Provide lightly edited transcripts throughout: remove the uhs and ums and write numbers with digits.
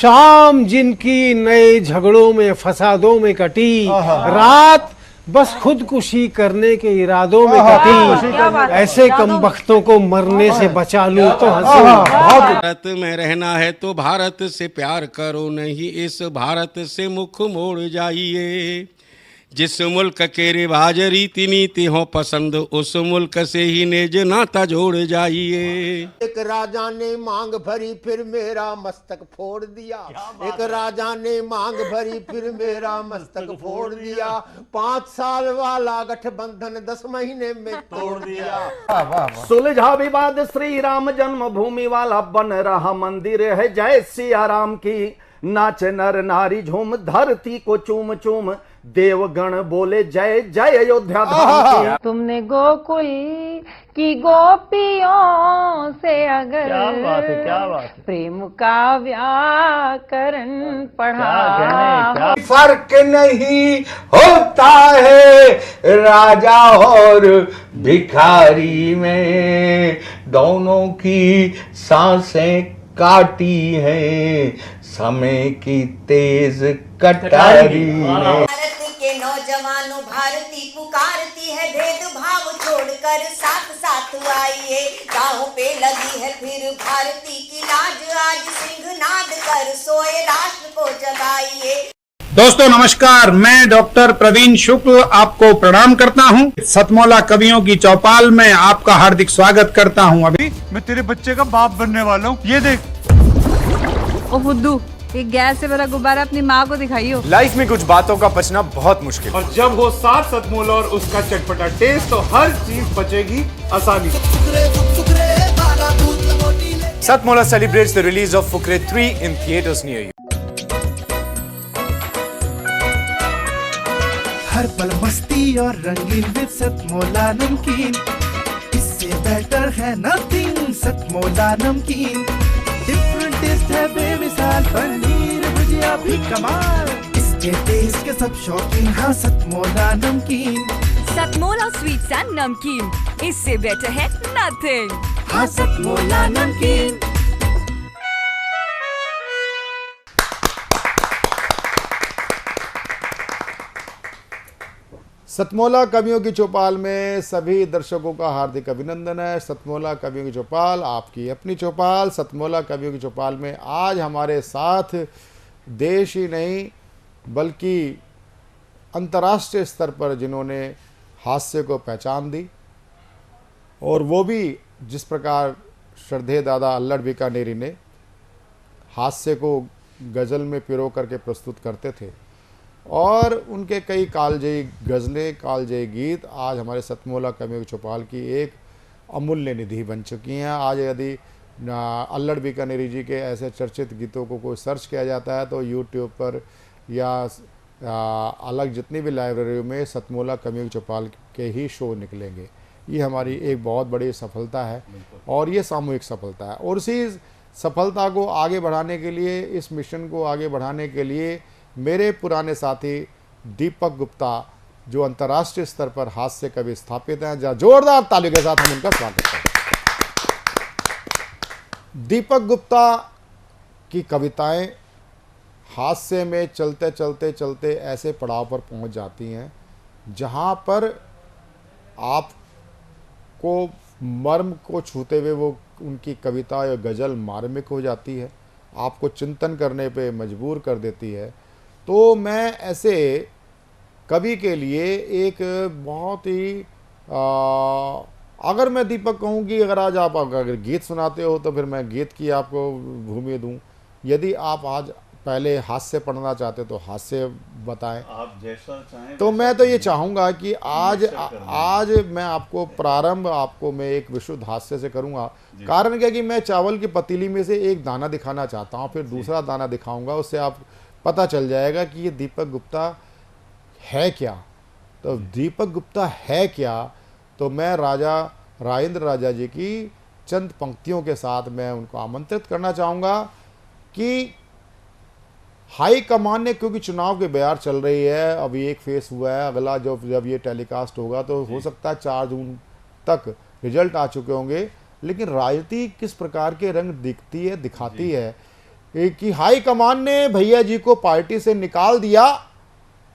शाम जिनकी नए झगड़ों में फसादों में कटी, रात बस खुदकुशी करने के इरादों में कटी। ऐसे कमबख्तों को मरने से बचा लूं तो हंसूं। भारत में रहना है तो भारत से प्यार करो, नहीं इस भारत से मुख मोड़ जाइए। जिस मुल्क के रिवाज रीति नीति हो पसंद, उस मुल्क से ही नेज नाता जोड़ जाइए। एक राजा ने मांग भरी फिर मेरा मस्तक फोड़ दिया। एक राजा ने मांग भरी फिर मेरा मस्तक फोड़ दिया। 5 साल वाला गठबंधन 10 महीने में तोड़ दिया। सुलझा विवाद श्री राम जन्मभूमि वाला, बन रहा मंदिर है जय सिया राम की। नाच नर नारी झूम धरती को चूम चूम, देवगण बोले जय जय अयोध्या धाम की। तुमने गोकुल की गोपियों से अगर क्या बात है। प्रेम का व्याकरण पढ़ा, फर्क नहीं होता है राजा और भिखारी में, दोनों की सांसें काटी हैं समय की तेज कटारी ने। भारत के नौजवानों भारती पुकारती है, भेदभाव छोड़कर साथ साथ आइए। गाँव पे लगी है फिर भारती की लाज, आज सिंहनाद कर सोए राष्ट्र को जगाइए। दोस्तों नमस्कार, मैं डॉक्टर प्रवीण शुक्ल आपको प्रणाम करता हूं। सतमौला कवियों की चौपाल में आपका हार्दिक स्वागत करता हूं। अभी मैं तेरे बच्चे का बाप बनने वाला हूँ, ये देख। ओ फुद्दू, एक गैस से भरा गुब्बारा अपनी माँ को दिखाइयो। लाइफ में कुछ बातों का बचना बहुत मुश्किल, और जब हो साथ सतमौला और उसका चटपटा टेस्ट, तो हर चीज बचेगी आसानी से। सतमौला celebrates the release of Fukre 3 in theaters near you. हर पल मस्ती और रंगीन विद सतमौला नमकीन, इससे बेटर है नथिंग। सतमौला नमकीन डिफरेंट टेस्ट है बेमिसाल, पनीर भुजिया भी कमाल, इसके टेस्ट के सब शौकीन। हाँ सतमौला नमकीन, सतमौला स्वीट्स एंड नमकीन, इससे बेटर है नथिंग। हाँ सतमौला नमकीन। सतमौला कवियों की चौपाल में सभी दर्शकों का हार्दिक अभिनंदन है। सतमौला कवियों की चौपाल आपकी अपनी चौपाल। सतमौला कवियों की चौपाल में आज हमारे साथ देश ही नहीं बल्कि अंतर्राष्ट्रीय स्तर पर जिन्होंने हास्य को पहचान दी, और वो भी जिस प्रकार श्रद्धेय दादा अल्लड़ बीकानेरी ने हास्य को गज़ल में पिरो करके प्रस्तुत करते थे, और उनके कई कालजयी गज़लें, कालजयी गीत आज हमारे सतमौला कवियों की चौपाल की एक अमूल्य निधि बन चुकी हैं। आज यदि अल्लड़ बीकानेरी जी के ऐसे चर्चित गीतों को कोई सर्च किया जाता है तो यूट्यूब पर या अलग जितनी भी लाइब्रेरियों में सतमौला कवियों की चौपाल के ही शो निकलेंगे। ये हमारी एक बहुत बड़ी सफलता है, और ये सामूहिक सफलता है। और उसी सफलता को आगे बढ़ाने के लिए, इस मिशन को आगे बढ़ाने के लिए मेरे पुराने साथी दीपक गुप्ता, जो अंतर्राष्ट्रीय स्तर पर हास्य कवि स्थापित हैं, जहाँ जोरदार तालियों के साथ हम उनका स्वागत करते हैं। दीपक गुप्ता की कविताएं हास्य में चलते चलते चलते ऐसे पड़ाव पर पहुंच जाती हैं जहां पर आपको मर्म को छूते हुए वो उनकी कविता या गज़ल मार्मिक हो जाती है, आपको चिंतन करने पे मजबूर कर देती है। तो मैं ऐसे कवि के लिए एक बहुत ही अगर मैं दीपक कहूँ कि अगर आज आप अगर गीत सुनाते हो तो फिर मैं गीत की आपको भूमि दूँ। यदि आप आज पहले हास्य पढ़ना चाहते तो हास्य बताएं, आप जैसा चाहें। तो मैं तो ये चाहूँगा कि आज मैं आपको प्रारंभ आपको मैं एक विशुद्ध हास्य से करूँगा। कारण क्या कि मैं चावल की पतीली में से एक दाना दिखाना चाहता हूँ, फिर दूसरा दाना दिखाऊँगा, उससे आप पता चल जाएगा कि ये दीपक गुप्ता है क्या। तो दीपक गुप्ता है क्या, तो मैं राजा राजेंद्र राजा जी की चंद पंक्तियों के साथ मैं उनको आमंत्रित करना चाहूँगा कि हाई कमान ने, क्योंकि चुनाव के बयार चल रही है, अभी एक फेस हुआ है, अगला जब ये टेलीकास्ट होगा तो हो सकता है 4 जून तक रिजल्ट आ चुके होंगे, लेकिन राजनीति किस प्रकार के रंग दिखती है, दिखाती है कि हाई कमान ने भैया जी को पार्टी से निकाल दिया,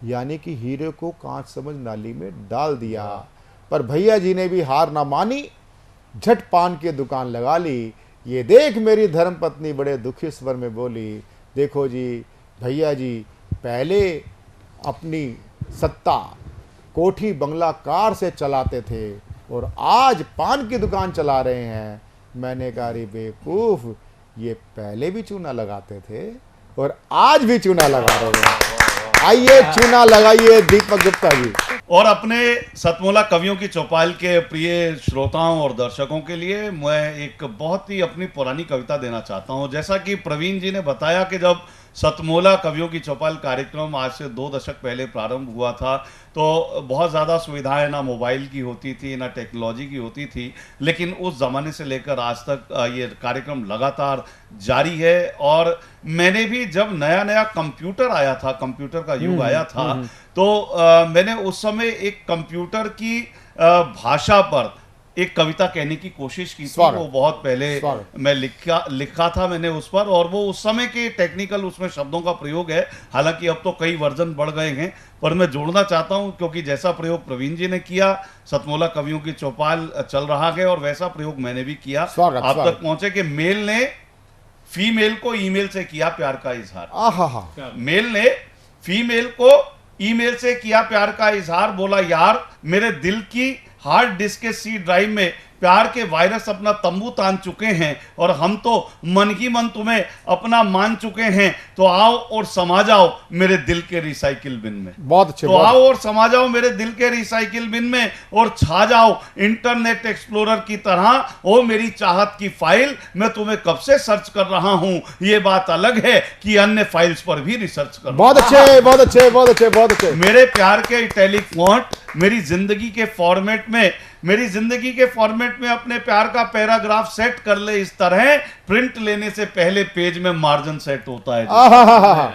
यानी कि हीरे को कांच समझ नाली में डाल दिया। पर भैया जी ने भी हार ना मानी, झट पान की दुकान लगा ली। ये देख मेरी धर्मपत्नी बड़े दुखी स्वर में बोली, देखो जी भैया जी पहले अपनी सत्ता कोठी बंगला कार से चलाते थे और आज पान की दुकान चला रहे हैं। मैंने कहा रे बेवकूफ, ये पहले भी चूना लगाते थे और आज भी चूना लगा रहे हैं। आइए चूना लगाइए दीपक गुप्ता जी। और अपने सतमोला कवियों की चौपाल के प्रिय श्रोताओं और दर्शकों के लिए मैं एक बहुत ही अपनी पुरानी कविता देना चाहता हूं। जैसा कि प्रवीण जी ने बताया कि जब सतमोला कवियों की चौपाल कार्यक्रम आज से 2 दशक पहले प्रारंभ हुआ था तो बहुत ज़्यादा सुविधाएं ना मोबाइल की होती थी ना टेक्नोलॉजी की होती थी, लेकिन उस ज़माने से लेकर आज तक ये कार्यक्रम लगातार जारी है। और मैंने भी जब नया नया कंप्यूटर आया था, कंप्यूटर का युग आया था, तो मैंने उस समय एक कंप्यूटर की भाषा पर एक कविता कहने की कोशिश की थी। वो बहुत पहले मैं लिखा था मैंने उस पर, और वो उस समय के टेक्निकल उसमें शब्दों का प्रयोग है। हालांकि अब तो कई वर्जन बढ़ गए हैं, पर मैं जोड़ना चाहता हूं क्योंकि जैसा प्रयोग प्रवीण जी ने किया, सतमोला कवियों की चौपाल चल रहा है और वैसा प्रयोग मैंने भी किया। आप तक पहुंचे कि मेल ने फीमेल को ईमेल से किया प्यार का इजहार। मेल ने फीमेल को ईमेल से किया प्यार का इजहार, बोला यार मेरे दिल की हार्ड डिस्क के सी ड्राइव में प्यार के वायरस अपना तंबू तान चुके हैं और हम तो मन ही मन तुम्हें अपना मान चुके हैं, तो आओ और समा जाओ मेरे दिल के रिसाइकिल बिन में। बहुत अच्छे। तो आओ और समा जाओ मेरे दिल के रिसाइकिल बिन में और छा जाओ इंटरनेट एक्सप्लोरर की तरह। ओ मेरी चाहत की फाइल, मैं तुम्हें कब से सर्च कर रहा हूं, ये बात अलग है कि अन्य फाइल्स पर भी रिसर्च कर। बहुत अच्छे, बहुत अच्छे, बहुत अच्छे, बहुत अच्छे। मेरे प्यार के इटैलिक फॉन्ट मेरी जिंदगी के फॉर्मेट में, मेरी जिंदगी के फॉर्मेट में अपने प्यार का पैराग्राफ सेट कर ले इस तरह। प्रिंट लेने से पहले पेज में मार्जिन सेट होता है,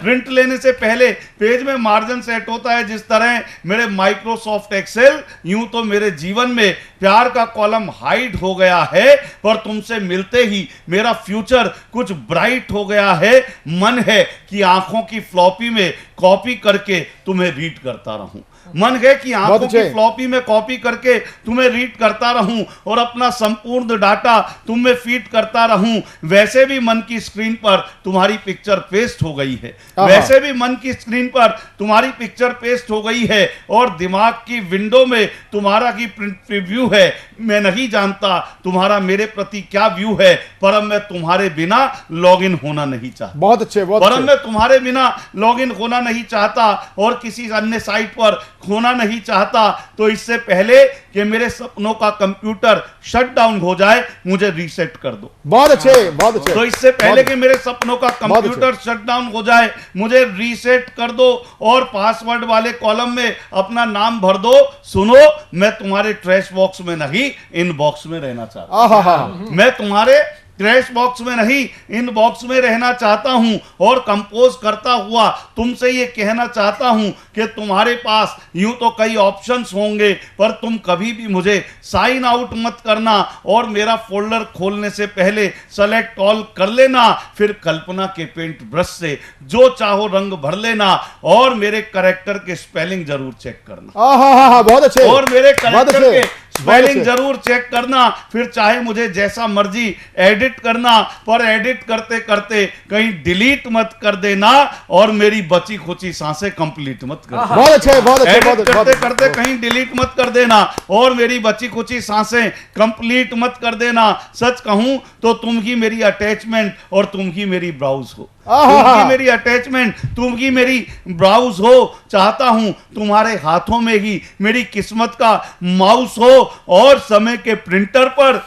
प्रिंट लेने से पहले पेज में मार्जिन सेट होता है जिस तरह मेरे माइक्रोसॉफ्ट एक्सेल, यूं तो मेरे जीवन में प्यार का कॉलम हाइड हो गया है, पर तुमसे मिलते ही मेरा फ्यूचर कुछ ब्राइट हो गया है। मन है कि आंखों की फ्लॉपी में कॉपी करके तुम्हें रीड करता रहूं, मन है कि आंखों की फ्लॉपी में कॉपी करके तुम्हें रीड करता रहूं और अपना संपूर्ण डाटा तुम में फीड करता रहूं। वैसे भी मन की स्क्रीन पर तुम्हारी पिक्चर पेस्ट हो गई है, वैसे भी मन की स्क्रीन पर तुम्हारी पिक्चर पेस्ट हो गई है और दिमाग की विंडो में तुम्हारा की प्रीव्यू है। मैं नहीं जानता तुम्हारा मेरे प्रति क्या व्यू है, पर अब मैं तुम्हारे बिना लॉगिन होना नहीं चाहता। बहुत अच्छे, बहुत पर अब मैं तुम्हारे बिना लॉगिन होना नहीं चाहता और किसी अन्य साइट पर खोना नहीं चाहता। तो इससे पहले कि मेरे सपनों का कंप्यूटर शट डाउन हो जाए, मुझे रीसेट कर दो। बहुत अच्छे, बहुत अच्छे। तो इससे पहले कि मेरे सपनों का कंप्यूटर शट डाउन हो जाए, मुझे रीसेट कर दो और पासवर्ड वाले कॉलम में अपना नाम भर दो। सुनो, मैं तुम्हारे ट्रैश बॉक्स में नहीं, इनबॉक्स में रहना चाहता हूं। मैं तुम्हारे ट्रैश बॉक्स में नहीं, इन बॉक्स में रहना चाहता हूं और कंपोज करता हुआ तुमसे ये कहना चाहता हूं कि तुम्हारे पास यूं तो कई ऑप्शंस होंगे, पर तुम कभी भी मुझे साइन आउट मत करना और मेरा फोल्डर खोलने से पहले सेलेक्ट ऑल कर लेना। फिर कल्पना के पेंट ब्रश से जो चाहो रंग भर लेना और मेरे कैरेक्टर के स्पेलिंग जरूर चेक करना। बहुत अच्छे। और मेरे कैरेक्टर के स्पेलिंग जरूर चेक करना। फिर चाहे मुझे जैसा मर्जी एडिट करना, पर एडिट करते करते कहीं डिलीट मत कर देना और मेरी बची खुची सांसें कंप्लीट मत कर देना। बहुत अच्छे, बहुत अच्छे। एडिट करते करते कहीं डिलीट मत कर देना और मेरी बची खुची सांसें कंप्लीट मत कर देना। सच कहूं तो तुम ही मेरी अटैचमेंट और तुम ही मेरी ब्राउज हो, तुम ही मेरी अटैचमेंट, तुम ही मेरी ब्राउज हो। चाहता हूं तुम्हारे हाथों में ही मेरी किस्मत का माउस हो और समय के प्रिंटर पर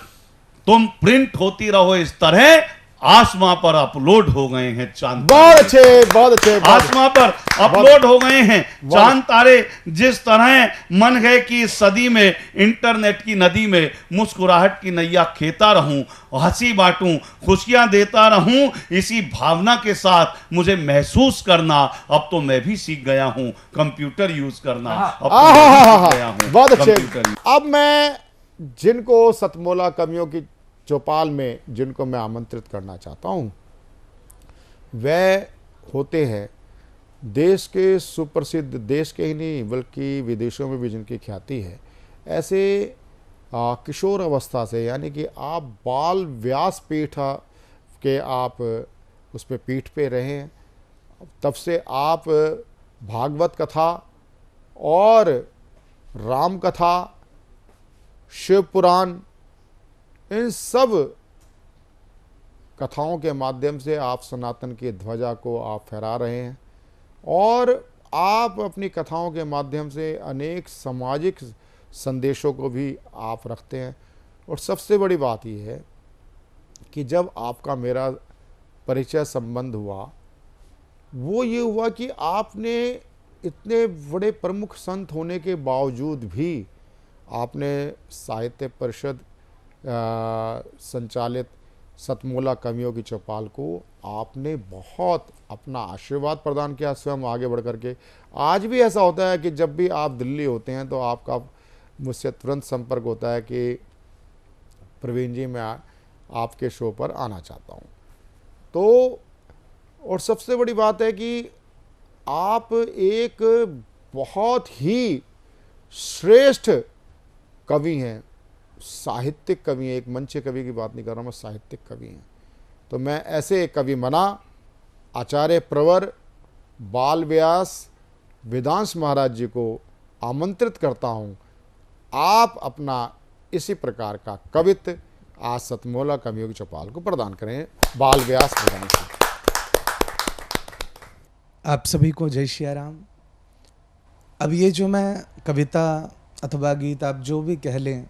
तुम प्रिंट होती रहो इस तरह। आसमां पर अपलोड हो गए हैं चांद, बहुत अच्छे, बहुत अच्छे। आसमां पर अपलोड हो गए हैं चांद तारे। जिस तरह मन है कि इस सदी में इंटरनेट की नदी में मुस्कुराहट की नैया खेता रहूं, हंसी बांटूं, खुशियां देता रहूं, इसी भावना के साथ मुझे महसूस करना। अब तो मैं भी सीख गया हूं कंप्यूटर यूज करना। अब तो मैं भी सीख गया हूं बहुत अच्छे। कंप्यूटर। अब मैं जिनको सतमोला कवियों की चौपाल में जिनको मैं आमंत्रित करना चाहता हूं, वह होते हैं देश के सुप्रसिद्ध, देश के ही नहीं बल्कि विदेशों में भी जिनकी ख्याति है, ऐसे किशोर अवस्था से, यानी कि आप बाल व्यास पीठ के आप उस पे पीठ पे रहे हैं, तब से आप भागवत कथा और राम कथा, शिव पुराण, इन सब कथाओं के माध्यम से आप सनातन की ध्वजा को आप फहरा रहे हैं और आप अपनी कथाओं के माध्यम से अनेक सामाजिक संदेशों को भी आप रखते हैं। और सबसे बड़ी बात यह है कि जब आपका मेरा परिचय संबंध हुआ, वो ये हुआ कि आपने इतने बड़े प्रमुख संत होने के बावजूद भी आपने साहित्य परिषद संचालित सतमोला कवियों की चौपाल को आपने बहुत अपना आशीर्वाद प्रदान किया, स्वयं आगे बढ़ कर के। आज भी ऐसा होता है कि जब भी आप दिल्ली होते हैं तो आपका मुझसे तुरंत संपर्क होता है कि प्रवीण जी मैं आपके शो पर आना चाहता हूँ। तो और सबसे बड़ी बात है कि आप एक बहुत ही श्रेष्ठ कवि हैं, साहित्यिक कवि हैं। एक मंच कवि की बात नहीं कर रहा, मैं साहित्यिक कवि हैं। तो मैं ऐसे एक कवि मना आचार्य प्रवर बाल व्यास वेदांश महाराज जी को आमंत्रित करता हूँ, आप अपना इसी प्रकार का कवित्व आज सतमोला कवियों की चौपाल को प्रदान करें। बाल व्यास वेदांश। आप सभी को जय श्री राम। अब ये जो मैं कविता अथवा गीत आप जो भी कह लें,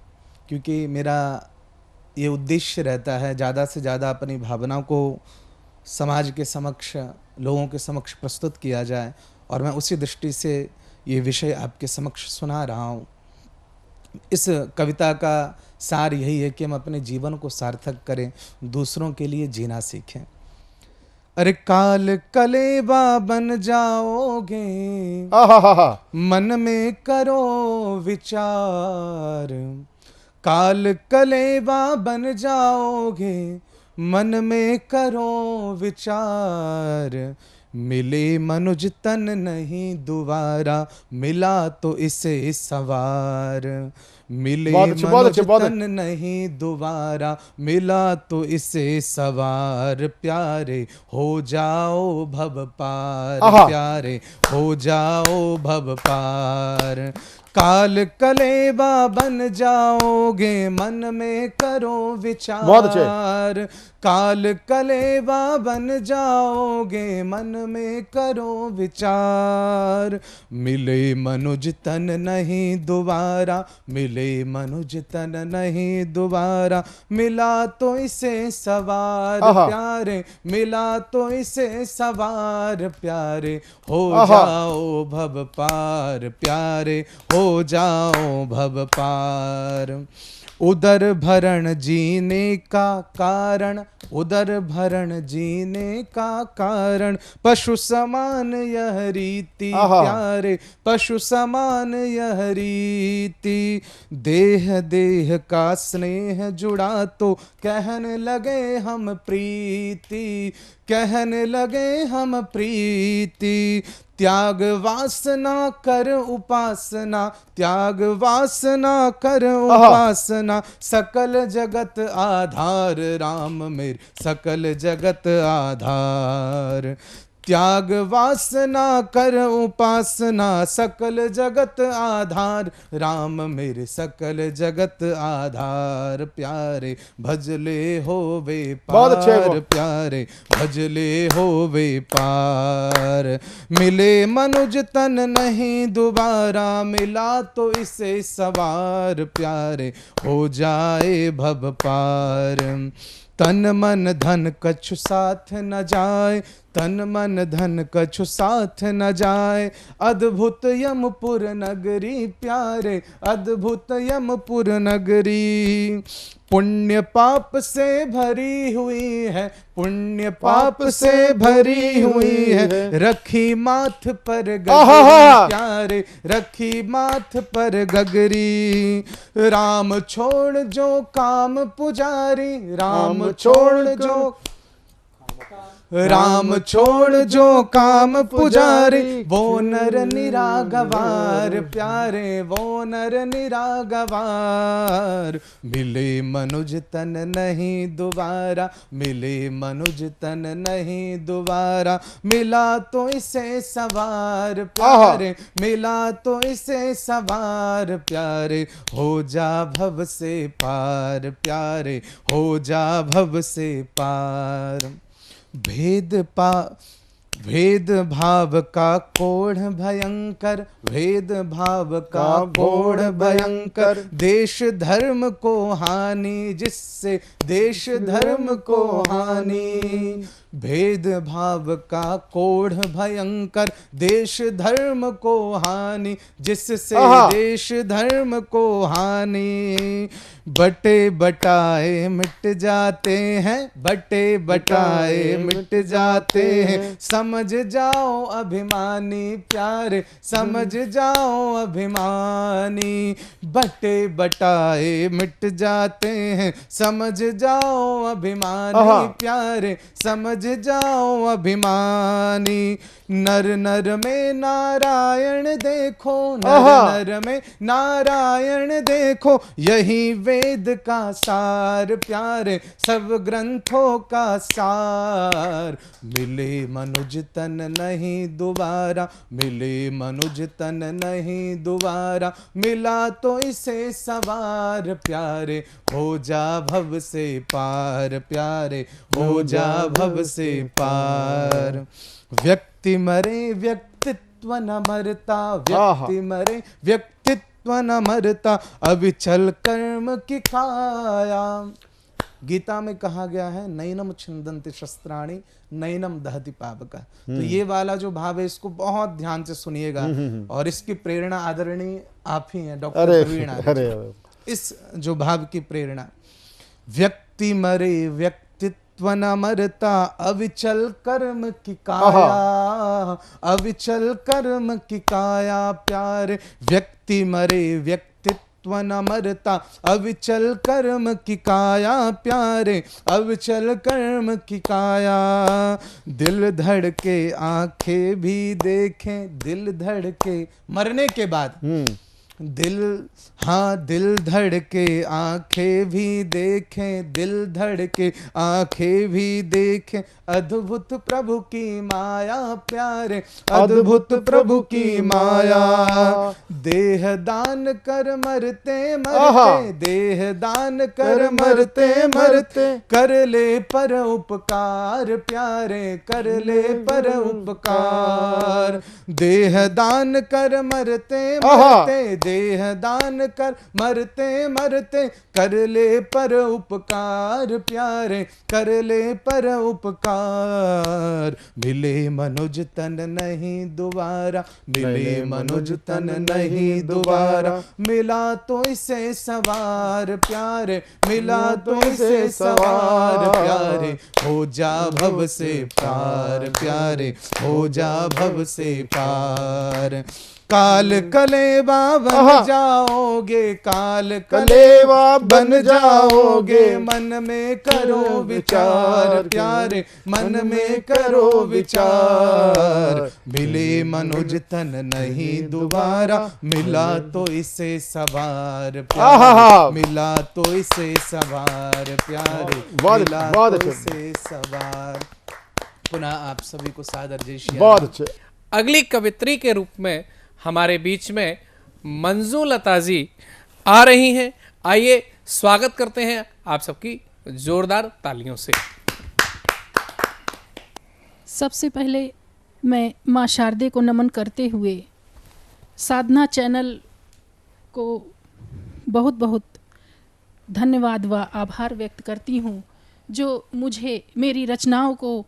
क्योंकि मेरा ये उद्देश्य रहता है ज़्यादा से ज़्यादा अपनी भावनाओं को समाज के समक्ष, लोगों के समक्ष प्रस्तुत किया जाए, और मैं उसी दृष्टि से ये विषय आपके समक्ष सुना रहा हूँ। इस कविता का सार यही है कि हम अपने जीवन को सार्थक करें, दूसरों के लिए जीना सीखें। अरे काल कलेबा बन जाओगे, मन में करो विचार। काल कलेबा बन जाओगे, मन में करो विचार। मिले मनुज तन नहीं दोबारा, मिला तो इसे सवार। मिले मनुज तन नहीं दोबारा, मिला तो इसे सवार। प्यारे हो जाओ भव पार, प्यारे हो जाओ भव पार। काल कलेबा बन जाओगे, मन में करो विचार। काल कलेबा बन जाओगे, मन में करो विचार। मिले मनुज तन नहीं दोबारा, मिले मनुज तन नहीं दोबारा। मिला तो इसे सवार, प्यारे मिला तो इसे सवार। प्यारे हो जाओ भव पार, प्यारे हो जाओ भव पार। उदर भरण जीने का कारण, उदर भरण जीने का कारण। पशु समान यह रीति, प्यारे पशु समान यह रीति। देह देह का स्नेह जुड़ा तो कहने लगे हम प्रीति, कहने लगे हम प्रीति। त्याग वासना कर उपासना, त्याग वासना कर उपासना। सकल जगत आधार राम मेरे, सकल जगत आधार। त्याग वासना कर उपासना, सकल जगत आधार राम मेरे, सकल जगत आधार। प्यारे भजले होवे पार, प्यारे भजले होवे पार। मिले मनुज तन नहीं दोबारा, मिला तो इसे सवार। प्यारे हो जाए भव पार। तन मन धन कछु साथ न जाए, तन मन धन कछु साथ न जाए। अद्भुत यमपुर नगरी प्यारे, अद्भुत यमपुर नगरी। पुण्य पाप से भरी हुई है, पुण्य पाप से भरी हुई है। रखी माथ पर गगरी प्यारे, रखी माथ पर गगरी। राम छोड़ जो काम पुजारी, राम छोड़ जो राम छोड़ जो काम पुजारी, वो नर निरागवार प्यारे, वो नर निरागवार। मिले मनुज तन नहीं दोबारा, मिले मनुज तन नहीं दोबारा, मिला तो इसे सवार प्यारे, मिला तो इसे सवार प्यारे, हो जा भव से पार प्यारे, हो जा भव से पार। भेद भाव का कोढ़ भयंकर, भेद भाव का कोढ़ भयंकर, देश धर्म को हानि, जिससे देश धर्म को हानि। भेद भाव का कोढ़ भयंकर, देश धर्म को हानि, जिससे देश धर्म को हानि। बटे बटाए मिट जाते हैं, बटे बटाए मिट जाते हैं, समझ जाओ अभिमानी प्यारे, समझ जाओ अभिमानी। बटे बटाए मिट जाते हैं, समझ जाओ अभिमानी प्यारे, समझ जाओ अभिमानी। नर नर में नारायण देखो, नर नर में नारायण देखो, यही वेद का सार प्यारे, सब ग्रंथों का सार। मिले मनुज तन नहीं दोबारा, मिले मनुज तन नहीं दोबारा, मिला तो इसे सवार प्यारे, हो जा भव से पार प्यारे, हो जा भव से पार। व्यक्ति मरे व्यक्तित्व न मरता, व्यक्ति मरे व्यक्तित्व न मरता, अविचल कर्म की काया। गीता में कहा गया है नैनम छिन्दन्ति शस्त्राणि नैनम दहति पावका। तो ये वाला जो भाव है इसको बहुत ध्यान से सुनिएगा, और इसकी प्रेरणा आदरणीय आप ही हैं डॉक्टर प्रवीण आर्य। इस जो भाव की प्रेरणा, व्यक्ति मरे व्यक्तित्व न मरता, अविचल कर्म की काया, अविचल कर्म की काया प्यारे। व्यक्ति मरे व्यक्तित्व न मरता, अविचल कर्म की काया प्यारे, अविचल कर्म की काया। दिल धड़के आंखें भी देखें, दिल धड़के मरने के बाद दिल, हाँ दिल धड़के आंखें भी देखें, दिल धड़के आंखें भी देखें, अद्भुत प्रभु की माया प्यारे, अद्भुत प्रभु की माया। देह दान कर मरते मरते, देह दान कर मरते मरते, कर ले पर उपकार प्यारे, कर ले पर उपकार। देह दान कर मरते मरते, देह दान कर मरते मरते, कर ले पर उपकार प्यारे, कर ले पर उपकार। मिले मनुज तन नहीं दोबारा, मिले मनुज तन नहीं दोबारा, मिला तो इसे सवार प्यारे, मिला तो इसे सवार प्यारे, हो जा भव से पार प्यारे, हो जा भव से पार। काल कलेवा बन जाओगे, काल कलेवा बन जाओगे, मन में करो विचार प्यारे, मन में करो विचार। मिले मनुज तन नहीं दोबारा, मिला तो इसे सवार प्यारे, मिला तो इसे सवार प्यारे, मिला तो इसे सवार। पुनः आप सभी को सादर जय श्री राम। बहुत अच्छे। अगली कवित्री के रूप में हमारे बीच में मंजू लता जी आ रही हैं। आइए स्वागत करते हैं आप सबकी जोरदार तालियों से। सबसे पहले मैं माँ शारदे को नमन करते हुए साधना चैनल को बहुत बहुत धन्यवाद व आभार व्यक्त करती हूँ, जो मुझे मेरी रचनाओं को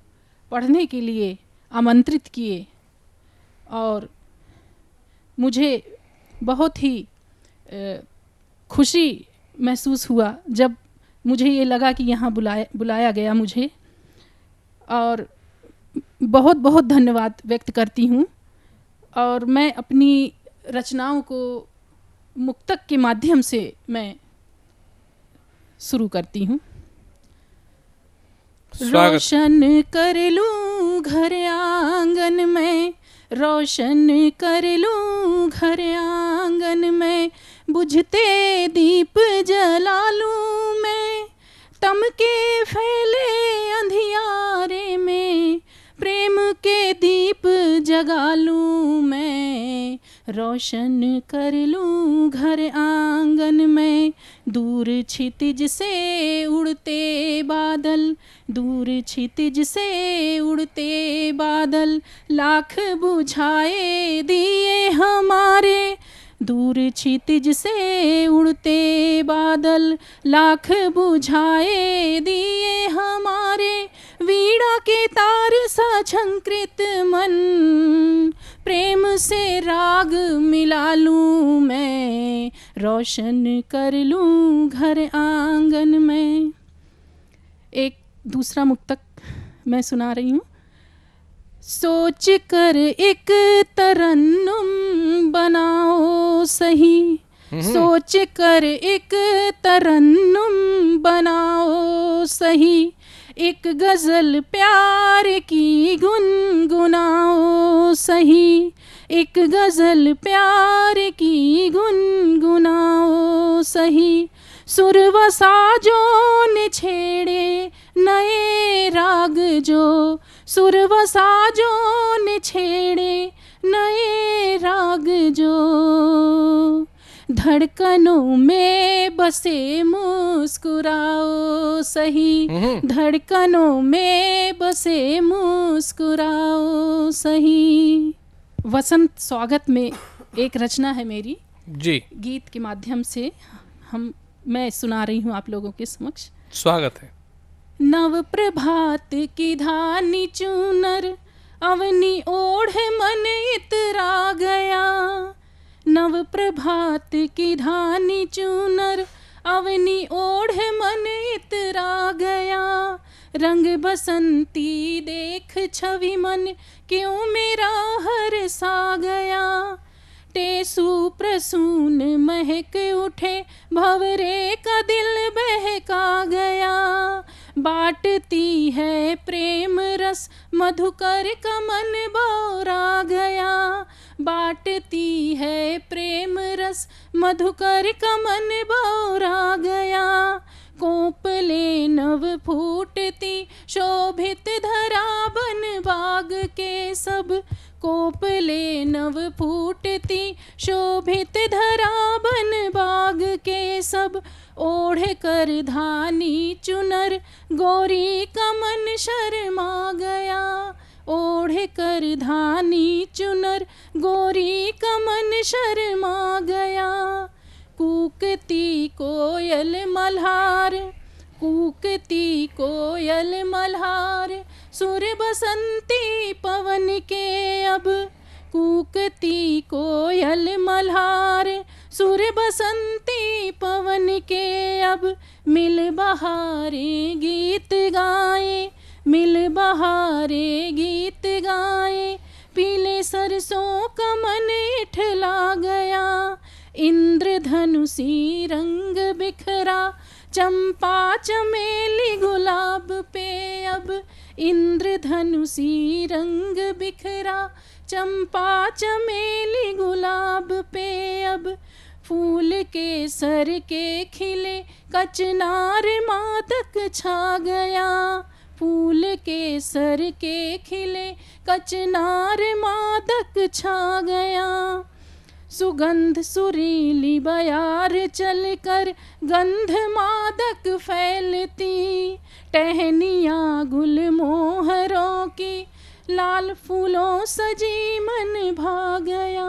पढ़ने के लिए आमंत्रित किए। और मुझे बहुत ही खुशी महसूस हुआ जब मुझे ये लगा कि यहाँ बुलाया गया मुझे, और बहुत बहुत धन्यवाद व्यक्त करती हूँ। और मैं अपनी रचनाओं को मुक्तक के माध्यम से मैं शुरू करती हूँ। रोशन कर लूं घर आंगन में, रोशन कर लूं घर आंगन में, बुझते दीप जला लूं मैं, तमके फैले अंधियारे में, प्रेम के दीप जगा लूं मैं, रोशन कर लूं घर आंगन में। दूर क्षितिज से उड़ते बादल, दूर क्षितिज से उड़ते बादल, लाख बुझाए दिए हमारे, दूर क्षितिज से उड़ते बादल, लाख बुझाए दिए हमारे, वीणा के तार सा झंकृत मन, प्रेम से राग मिला लूं मैं, रोशन कर लूं घर आंगन में। एक दूसरा मुक्तक मैं सुना रही हूँ। सोच कर एक तरन्नुम बनाओ सही, सोच कर एक तरन्नुम बनाओ सही, एक गजल प्यार की गुनगुनाओ सही, एक गजल प्यार की गुनगुनाओ सही, सुर व साजों ने छेड़े नए राग जो, सुर व साजों ने छेड़े नए राग जो, धड़कनों में बसे मुस्कुराओ सही, धड़कनों में बसे मुस्कुराओ सही। वसंत स्वागत में एक रचना है मेरी जी, गीत के माध्यम से मैं सुना रही हूँ आप लोगों के समक्ष। स्वागत है। नव प्रभात की धानी चूनर, अवनी ओढ़ मन इतरा गया, नव प्रभात की धानी चूनर, अवनी ओढ़ मन इतरा गया, रंग बसंती देख छवि मन क्यों मेरा हर्षा गया, टेसु प्रसून महक उठे भंवरे का दिल बहका गया, बांटती है प्रेम रस मधुकर का मन बौरा गया, बांटती है प्रेम रस मधुकर का मन बौरा गया, कोपले नव फूटती शोभित धरा बन बाग के सब, कोपले नव फूटती शोभित धरा बन बाग के सब, ओढ़ कर धानी चुनर गोरी का मन शर्मा गया, ओढ़ कर धानी चुनर गोरी का मन शर्मा गया, कूकती कोयल मल्हार, कूकती कोयल मल्हार, सुर बसंती पवन के अब, कूकती कोयल मल्हार, सुर बसंती पवन के अब, मिल बहारे गीत गाए, मिल बहारे गीत गाए, पीले सरसों का मन इठला गया, इंद्रधनुषी रंग बिखरा, चंपा चमेली गुलाब पे अब, इंद्रधनुषी रंग बिखरा, चंपा चमेली गुलाब पे अब, फूल के सर के खिले कचनार मादक छा गया, फूल के सर के खिले कचनार मादक छा गया, सुगंध सुरीली बयार चलकर गंध मादक फैलती, टहनियाँ गुल मोहरों की लाल फूलों सजी मन भा गया,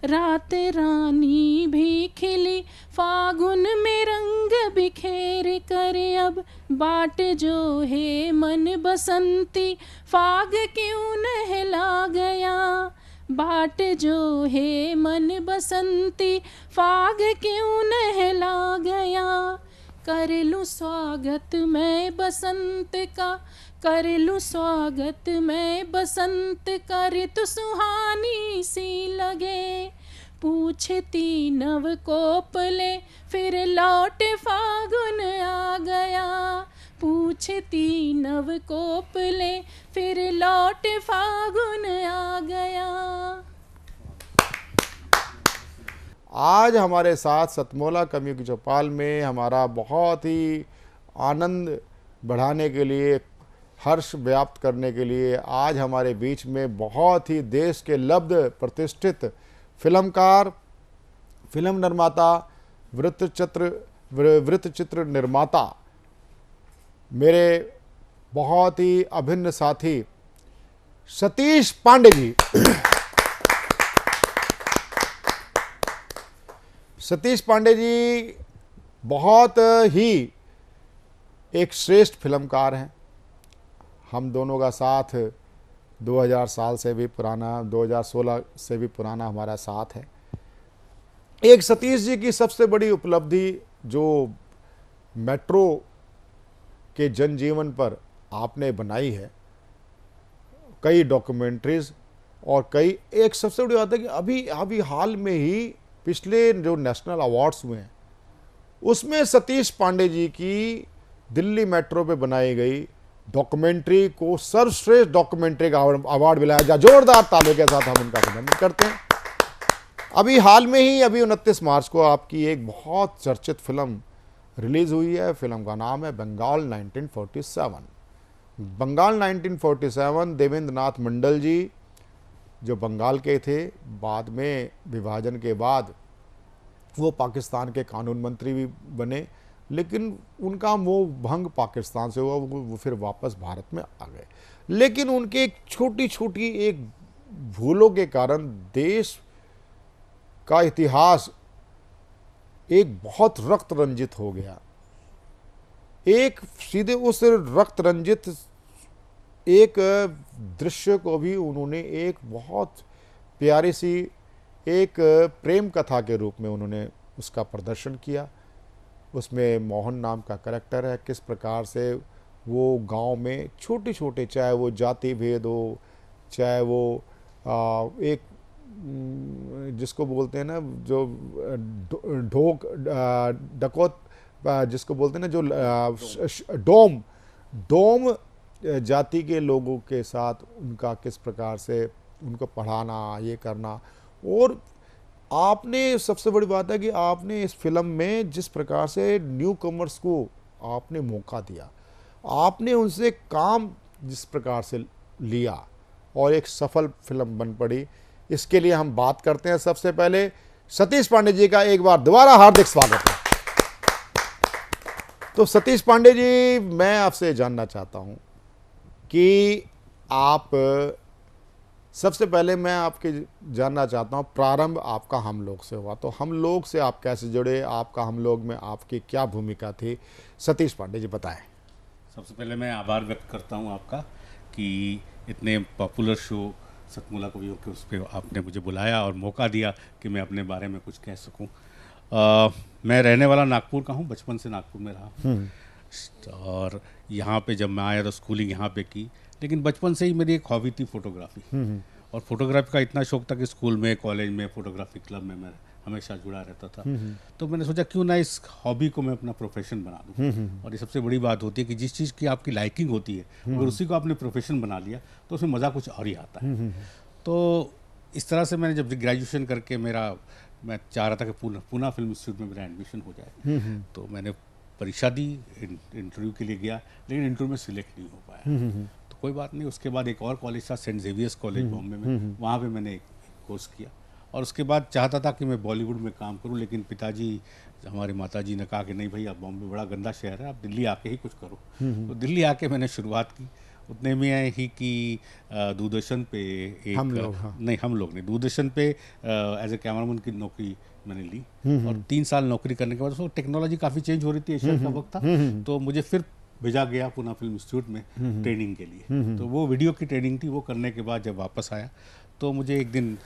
रात रानी भी खिली फागुन में रंग बिखेर कर अब, बाट जो है मन बसंती फाग क्यों नहला गया, बाट जो है मन बसंती फाग क्यों नहला गया, कर लूँ स्वागत मैं बसंत का, कर लूँ स्वागत मैं बसंत का, ऋतु सुहानी सी लगे, पूछती नव कोपले फिर लौट फागुन आ गया, पूछती नव कोपले, फिर लौट फागुन आ गया। आज हमारे साथ सतमोला कवियों की चौपाल में हमारा बहुत ही आनंद बढ़ाने के लिए, हर्ष व्याप्त करने के लिए आज हमारे बीच में बहुत ही देश के लब्ध प्रतिष्ठित फिल्मकार, फिल्म निर्माता, वृत्तचित्र निर्माता, मेरे बहुत ही अभिन्न साथी सतीश पांडे जी। सतीश पांडे जी बहुत ही एक श्रेष्ठ फिल्मकार हैं। हम दोनों का साथ 2000 साल से भी पुराना, 2016 से भी पुराना हमारा साथ है। एक सतीश जी की सबसे बड़ी उपलब्धि जो मेट्रो के जनजीवन पर आपने बनाई है, कई डॉक्यूमेंट्रीज और कई, एक सबसे बड़ी बात है कि अभी हाल में ही पिछले जो नेशनल अवार्ड्स हुए हैं उसमें सतीश पांडे जी की दिल्ली मेट्रो पे बनाई गई डॉक्यूमेंट्री को सर्वश्रेष्ठ डॉक्यूमेंट्री का अवार्ड मिला है। जोरदार तालियों के साथ हम उनका अभिनंदन करते हैं। अभी हाल में ही, अभी 29 मार्च को आपकी एक बहुत चर्चित फिल्म रिलीज हुई है। फिल्म का नाम है बंगाल 1947। बंगाल 1947 देवेंद्र नाथ मंडल जी जो बंगाल के थे, बाद में विभाजन के बाद वो पाकिस्तान के कानून मंत्री भी बने, लेकिन उनका मोह भंग पाकिस्तान से हुआ, वो फिर वापस भारत में आ गए। लेकिन उनके एक छोटी छोटी एक भूलों के कारण देश का इतिहास एक बहुत रक्त रंजित हो गया। एक सीधे उस रक्त रंजित एक दृश्य को भी उन्होंने एक बहुत प्यारी सी एक प्रेम कथा के रूप में उन्होंने उसका प्रदर्शन किया। उसमें मोहन नाम का कैरेक्टर है, किस प्रकार से वो गांव में छोटे छोटे, चाहे वो जाति भेद हो, चाहे वो एक जिसको बोलते हैं ना जो ढोक डकौत जिसको बोलते हैं ना, जो डोम जाति के लोगों के साथ उनका किस प्रकार से उनको पढ़ाना, ये करना। और आपने, सबसे बड़ी बात है कि आपने इस फिल्म में जिस प्रकार से न्यू कमर्स को आपने मौका दिया, आपने उनसे काम जिस प्रकार से लिया और एक सफल फिल्म बन पड़ी, इसके लिए हम बात करते हैं। सबसे पहले सतीश पांडे जी का एक बार दोबारा हार्दिक स्वागत है। तो सतीश पांडे जी, मैं आपसे जानना चाहता हूं कि आप, सबसे पहले मैं आपके जानना चाहता हूं प्रारंभ आपका हम लोग से हुआ, तो हम लोग से आप कैसे जुड़े, आपका हम लोग में आपकी क्या भूमिका थी? सतीश पांडे जी बताएं। सबसे पहले मैं आभार व्यक्त करता हूं आपका कि इतने पॉपुलर शो सतमोला कवियों के उस पर आपने मुझे बुलाया और मौका दिया कि मैं अपने बारे में कुछ कह सकूं। मैं रहने वाला नागपुर का हूं, बचपन से नागपुर में रहा और यहाँ पे जब मैं आया तो स्कूलिंग यहाँ पे की, लेकिन बचपन से ही मेरी एक हॉबी थी फोटोग्राफी। और फोटोग्राफी का इतना शौक था कि स्कूल में, कॉलेज में, फोटोग्राफी क्लब में मैं हमेशा जुड़ा रहता था। तो मैंने सोचा क्यों ना इस हॉबी को मैं अपना प्रोफेशन बना दूं। और ये सबसे बड़ी बात होती है कि जिस चीज़ की आपकी लाइकिंग होती है, अगर उसी को आपने प्रोफेशन बना लिया तो उसमें मज़ा कुछ और ही आता है। तो इस तरह से मैंने जब ग्रेजुएशन करके मैं चाह रहा था कि पूना फिल्म इंस्टीट्यूट में मेरा एडमिशन हो जाए, तो मैंने परीक्षा दी, इंटरव्यू के लिए गया, लेकिन इंटरव्यू में सिलेक्ट नहीं हो पाया। तो कोई बात नहीं, उसके बाद एक और कॉलेज था, सेंट जेवियर्स कॉलेज बॉम्बे में, वहाँ पे मैंने एक कोर्स किया। और उसके बाद चाहता था कि मैं बॉलीवुड में काम करूं, लेकिन पिताजी, हमारे माताजी ने कहा कि नहीं भाई, आप बॉम्बे बड़ा गंदा शहर है, आप दिल्ली आके ही कुछ करो। तो दिल्ली आके मैंने शुरुआत की। उतने में ही कि दूरदर्शन पे एक हम लोग ने दूरदर्शन पे एज ए कैमरामैन की नौकरी मैंने ली। और 3 साल नौकरी करने के बाद उसको टेक्नोलॉजी काफ़ी चेंज हो रही थी, एशिया का वक्त था, तो मुझे फिर भेजा गया पूना फिल्म इंस्टीट्यूट में ट्रेनिंग के लिए। तो वो वीडियो की ट्रेनिंग थी। वो करने के बाद जब वापस आया तो मुझे एक दिन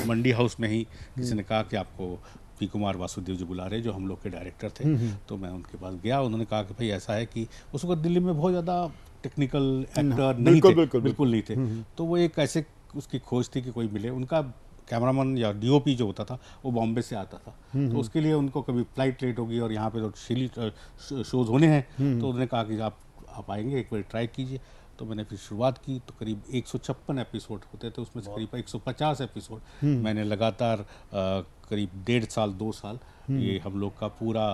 मंडी हाउस में ही किसी ने कहा कि आपको पी कुमार वासुदेव जी बुला रहे, जो हम लोग के डायरेक्टर थे। तो मैं उनके पास गया, उन्होंने कहा कि भाई ऐसा है कि उस वक्त दिल्ली में बहुत ज़्यादा टेक्निकल एक्टर नहीं थे, बिल्कुल नहीं थे। तो वो एक ऐसे उसकी खोज थी कि कोई मिले। उनका कैमरामैन या डीओपी जो होता था वो बॉम्बे से आता था, तो उसके लिए उनको कभी फ्लाइट लेट होगी और यहाँ पे तो शोज़ होने हैं, तो उन्होंने कहा कि आप आएंगे, एक बार ट्राई कीजिए। तो मैंने फिर शुरुआत की, तो करीब 156 एपिसोड होते थे, उसमें से करीब 150 एपिसोड मैंने लगातार करीब 1.5 साल 2 साल ये हम लोग का पूरा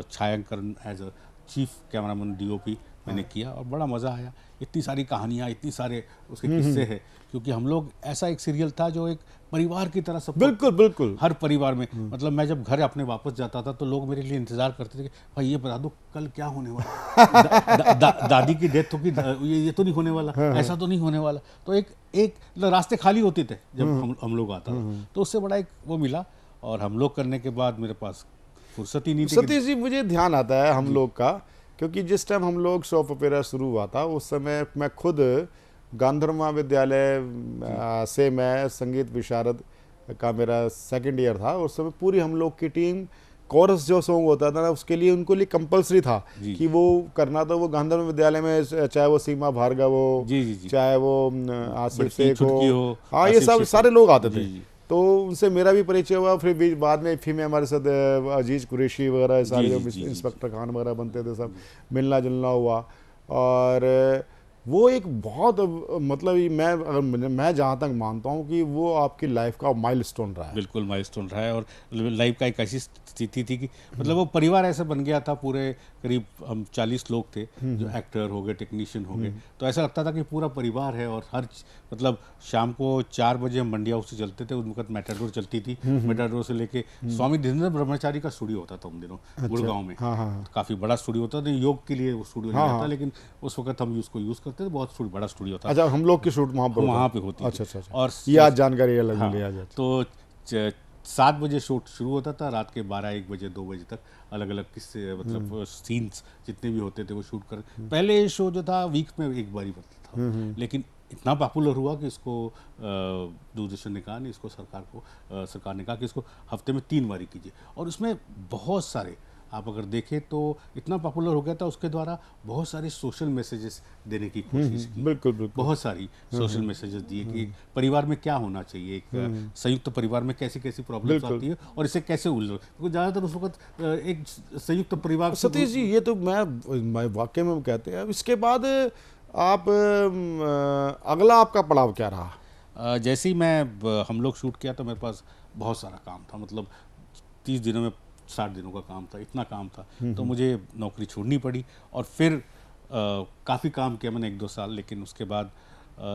छायांकन as a chief cameraman DOP मैंने किया, और बड़ा मज़ा आया। इतनी सारी कहानियाँ, इतनी सारे उसके किस्से हैं, क्योंकि हम लोग ऐसा एक सीरियल था जो एक परिवार की तरह सब बिल्कुल हर परिवार में, मतलब मैं जब घर अपने वापस जाता था तो लोग मेरे लिए इंतजार करते थे कि भाई ये बता दो कल क्या होने वाला दादी की डेथ होगी, ये तो नहीं होने वाला, ऐसा तो नहीं होने वाला। तो एक रास्ते खाली होते थे जब हम लोग आता था, तो उससे बड़ा एक वो मिला। और हम लोग करने के बाद मेरे पास फुर्सत ही नहीं थी। सतीश जी, मुझे ध्यान आता है हम लोग का, क्योंकि जिस टाइम हम लोग सोप ओपेरा शुरू हुआ था उस समय मैं खुद गांधर्व महाविद्यालय से मैं संगीत विशारद का मेरा 2nd ईयर था। उस समय पूरी हम लोग की टीम कोरस जो सॉन्ग होता था ना, उसके लिए उनको लिए कंपलसरी था कि वो करना। तो वो गांधर्व विद्यालय में चाहे वो सीमा भार्गव हो, चाहे वो आसिफ शेख हो, हाँ, ये सब सारे लोग आते थे। तो उनसे मेरा भी परिचय हुआ। फिर बाद में फिर में हमारे साथ अजीज कुरैशी वगैरह सारे इंस्पेक्टर खान वगैरह बनते थे, सब मिलना जुलना हुआ। और वो एक बहुत, मतलब मैं जहाँ तक मानता हूँ कि वो आपकी लाइफ का माइलस्टोन रहा है। बिल्कुल माइलस्टोन रहा है, और लाइफ का एक ऐसी स्थिति थी कि मतलब वो परिवार ऐसा बन गया था। पूरे करीब हम 40 लोग थे, जो एक्टर हो गए, टेक्नीशियन हो गए, तो ऐसा लगता था कि पूरा परिवार है। और हर मतलब शाम को 4 बजे हम मंडी हाउस से चलते थे, उस वक्त मेटाडोर चलती थी, मेटाडोर से लेके स्वामी धीरेन्द्र ब्रह्मचारी का स्टूडियो होता था उन दिनों गुड़गांव में। काफ़ी बड़ा स्टूडियो होता था, योग के लिए वो स्टूडियो नहीं था, लेकिन उस वक्त हम उसको यूज़ करते थे, बहुत बड़ा स्टूडियो था। अच्छा, हम लोग की शूट वहाँ पे होती। अच्छा। और ये आज जानकारी अलग मिली आज। तो 7 बजे शूट शुरू होता था, रात के 12-1 बजे 2 बजे तक अलग अलग किस्से, मतलब सीन्स जितने भी होते थे वो शूट कर। पहले ये शो जो था वीक में एक बार ही बनता था, लेकिन इतना पॉपुलर हुआ कि इसको दूरदर्शन ने कहा, इसको सरकार ने कहा कि इसको हफ्ते में 3 बारी कीजिए। और उसमें बहुत सारे, आप अगर देखें तो इतना पॉपुलर हो गया था, उसके द्वारा बहुत सारे सोशल मैसेजेस देने की कोशिश की। बिल्कुल बहुत सारी सोशल मैसेजेस दिए कि परिवार में क्या होना चाहिए, एक संयुक्त परिवार में कैसी कैसी प्रॉब्लम्स आती है और इसे कैसे उलझो, क्योंकि ज़्यादातर उस वक्त एक संयुक्त परिवार। सतीश जी, ये तो मैं वाकई में कहते हैं। इसके बाद आप अगला आपका पड़ाव क्या रहा? जैसे ही हम लोग शूट किया तो मेरे पास बहुत सारा काम था, मतलब 30 दिनों में 60 दिनों का काम था, इतना काम था। तो मुझे नौकरी छोड़नी पड़ी, और फिर काफ़ी काम किया मैंने 1-2 साल। लेकिन उसके बाद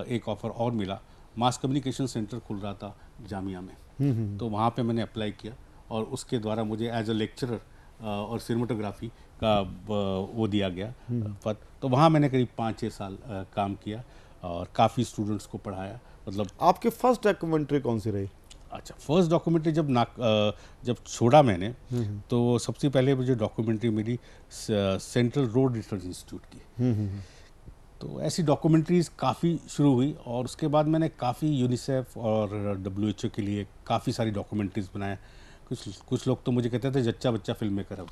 एक ऑफ़र और मिला, मास कम्युनिकेशन सेंटर खुल रहा था जामिया में, तो वहाँ पे मैंने अप्लाई किया, और उसके द्वारा मुझे एज अ लेक्चरर और सिनेमेटोग्राफी का वो दिया गया पद। तो वहाँ मैंने करीब 5-6 साल काम किया और काफ़ी स्टूडेंट्स को पढ़ाया। मतलब आपकी फर्स्ट डॉक्यूमेंट्री कौन सी रही? अच्छा, फर्स्ट डॉक्यूमेंट्री जब छोड़ा मैंने, तो सबसे पहले मुझे डॉक्यूमेंट्री मिली सेंट्रल रोड रिसर्च इंस्टीट्यूट की। तो ऐसी डॉक्यूमेंट्रीज काफ़ी शुरू हुई, और उसके बाद मैंने काफ़ी यूनिसेफ और WHO के लिए काफ़ी सारी डॉक्यूमेंट्रीज बनाया। कुछ लोग तो मुझे कहते थे जच्चा बच्चा फिल्म मेकर अब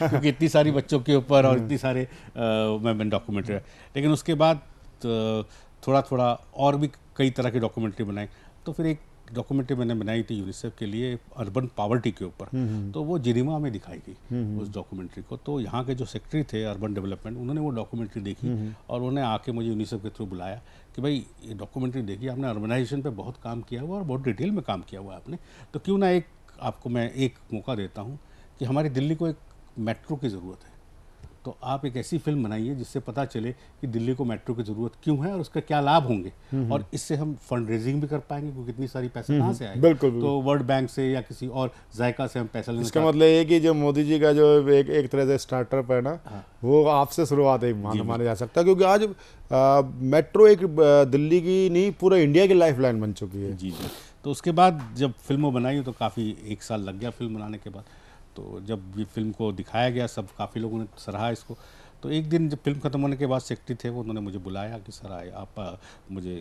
क्योंकि इतनी सारी बच्चों के ऊपर और इतनी सारे मैं डॉक्यूमेंट्री। लेकिन उसके बाद थोड़ा थोड़ा और भी कई तरह की डॉक्यूमेंट्री बनाई। तो फिर एक डॉक्यूमेंट्री मैंने बनाई थी यूनिसेफ के लिए अर्बन पॉवर्टी के ऊपर, तो वो जिनेवा में दिखाई गई उस डॉक्यूमेंट्री को। तो यहाँ के जो सेक्रेटरी थे अर्बन डेवलपमेंट, उन्होंने वो डॉक्यूमेंट्री देखी और उन्होंने आके मुझे यूनिसेफ के थ्रू बुलाया कि भाई ये डॉक्यूमेंट्री देखिए, आपने अर्बनाइजेशन पे बहुत काम किया हुआ और बहुत डिटेल में काम किया हुआ है आपने, तो क्यों ना आपको मैं एक मौका देता हूँ कि हमारी दिल्ली को एक मेट्रो की ज़रूरत है, तो आप एक ऐसी फिल्म बनाइए जिससे पता चले कि दिल्ली को मेट्रो की ज़रूरत क्यों है और उसका क्या लाभ होंगे, और इससे हम फंड रेजिंग भी कर पाएंगे, क्योंकि इतनी सारी पैसे कहाँ से आएंगे। बिल्कुल। तो वर्ल्ड बैंक से या किसी और जायका से हम पैसा लेने। इसका मतलब ये कि जो मोदी जी का जो एक तरह से स्टार्टअप है ना, वो आपसे शुरुआत है माना जा सकता है, क्योंकि आज मेट्रो एक दिल्ली की नहीं पूरा इंडिया की लाइफलाइन बन चुकी है। जी। तो उसके बाद जब फिल्म बनाई तो काफ़ी 1 साल लग गया फिल्म बनाने के बाद। तो जब ये फिल्म को दिखाया गया, सब काफ़ी लोगों ने सराहा इसको। तो एक दिन जब फिल्म खत्म होने के बाद सेक्रेटरी थे वो, उन्होंने मुझे बुलाया कि सर आए आप, मैंने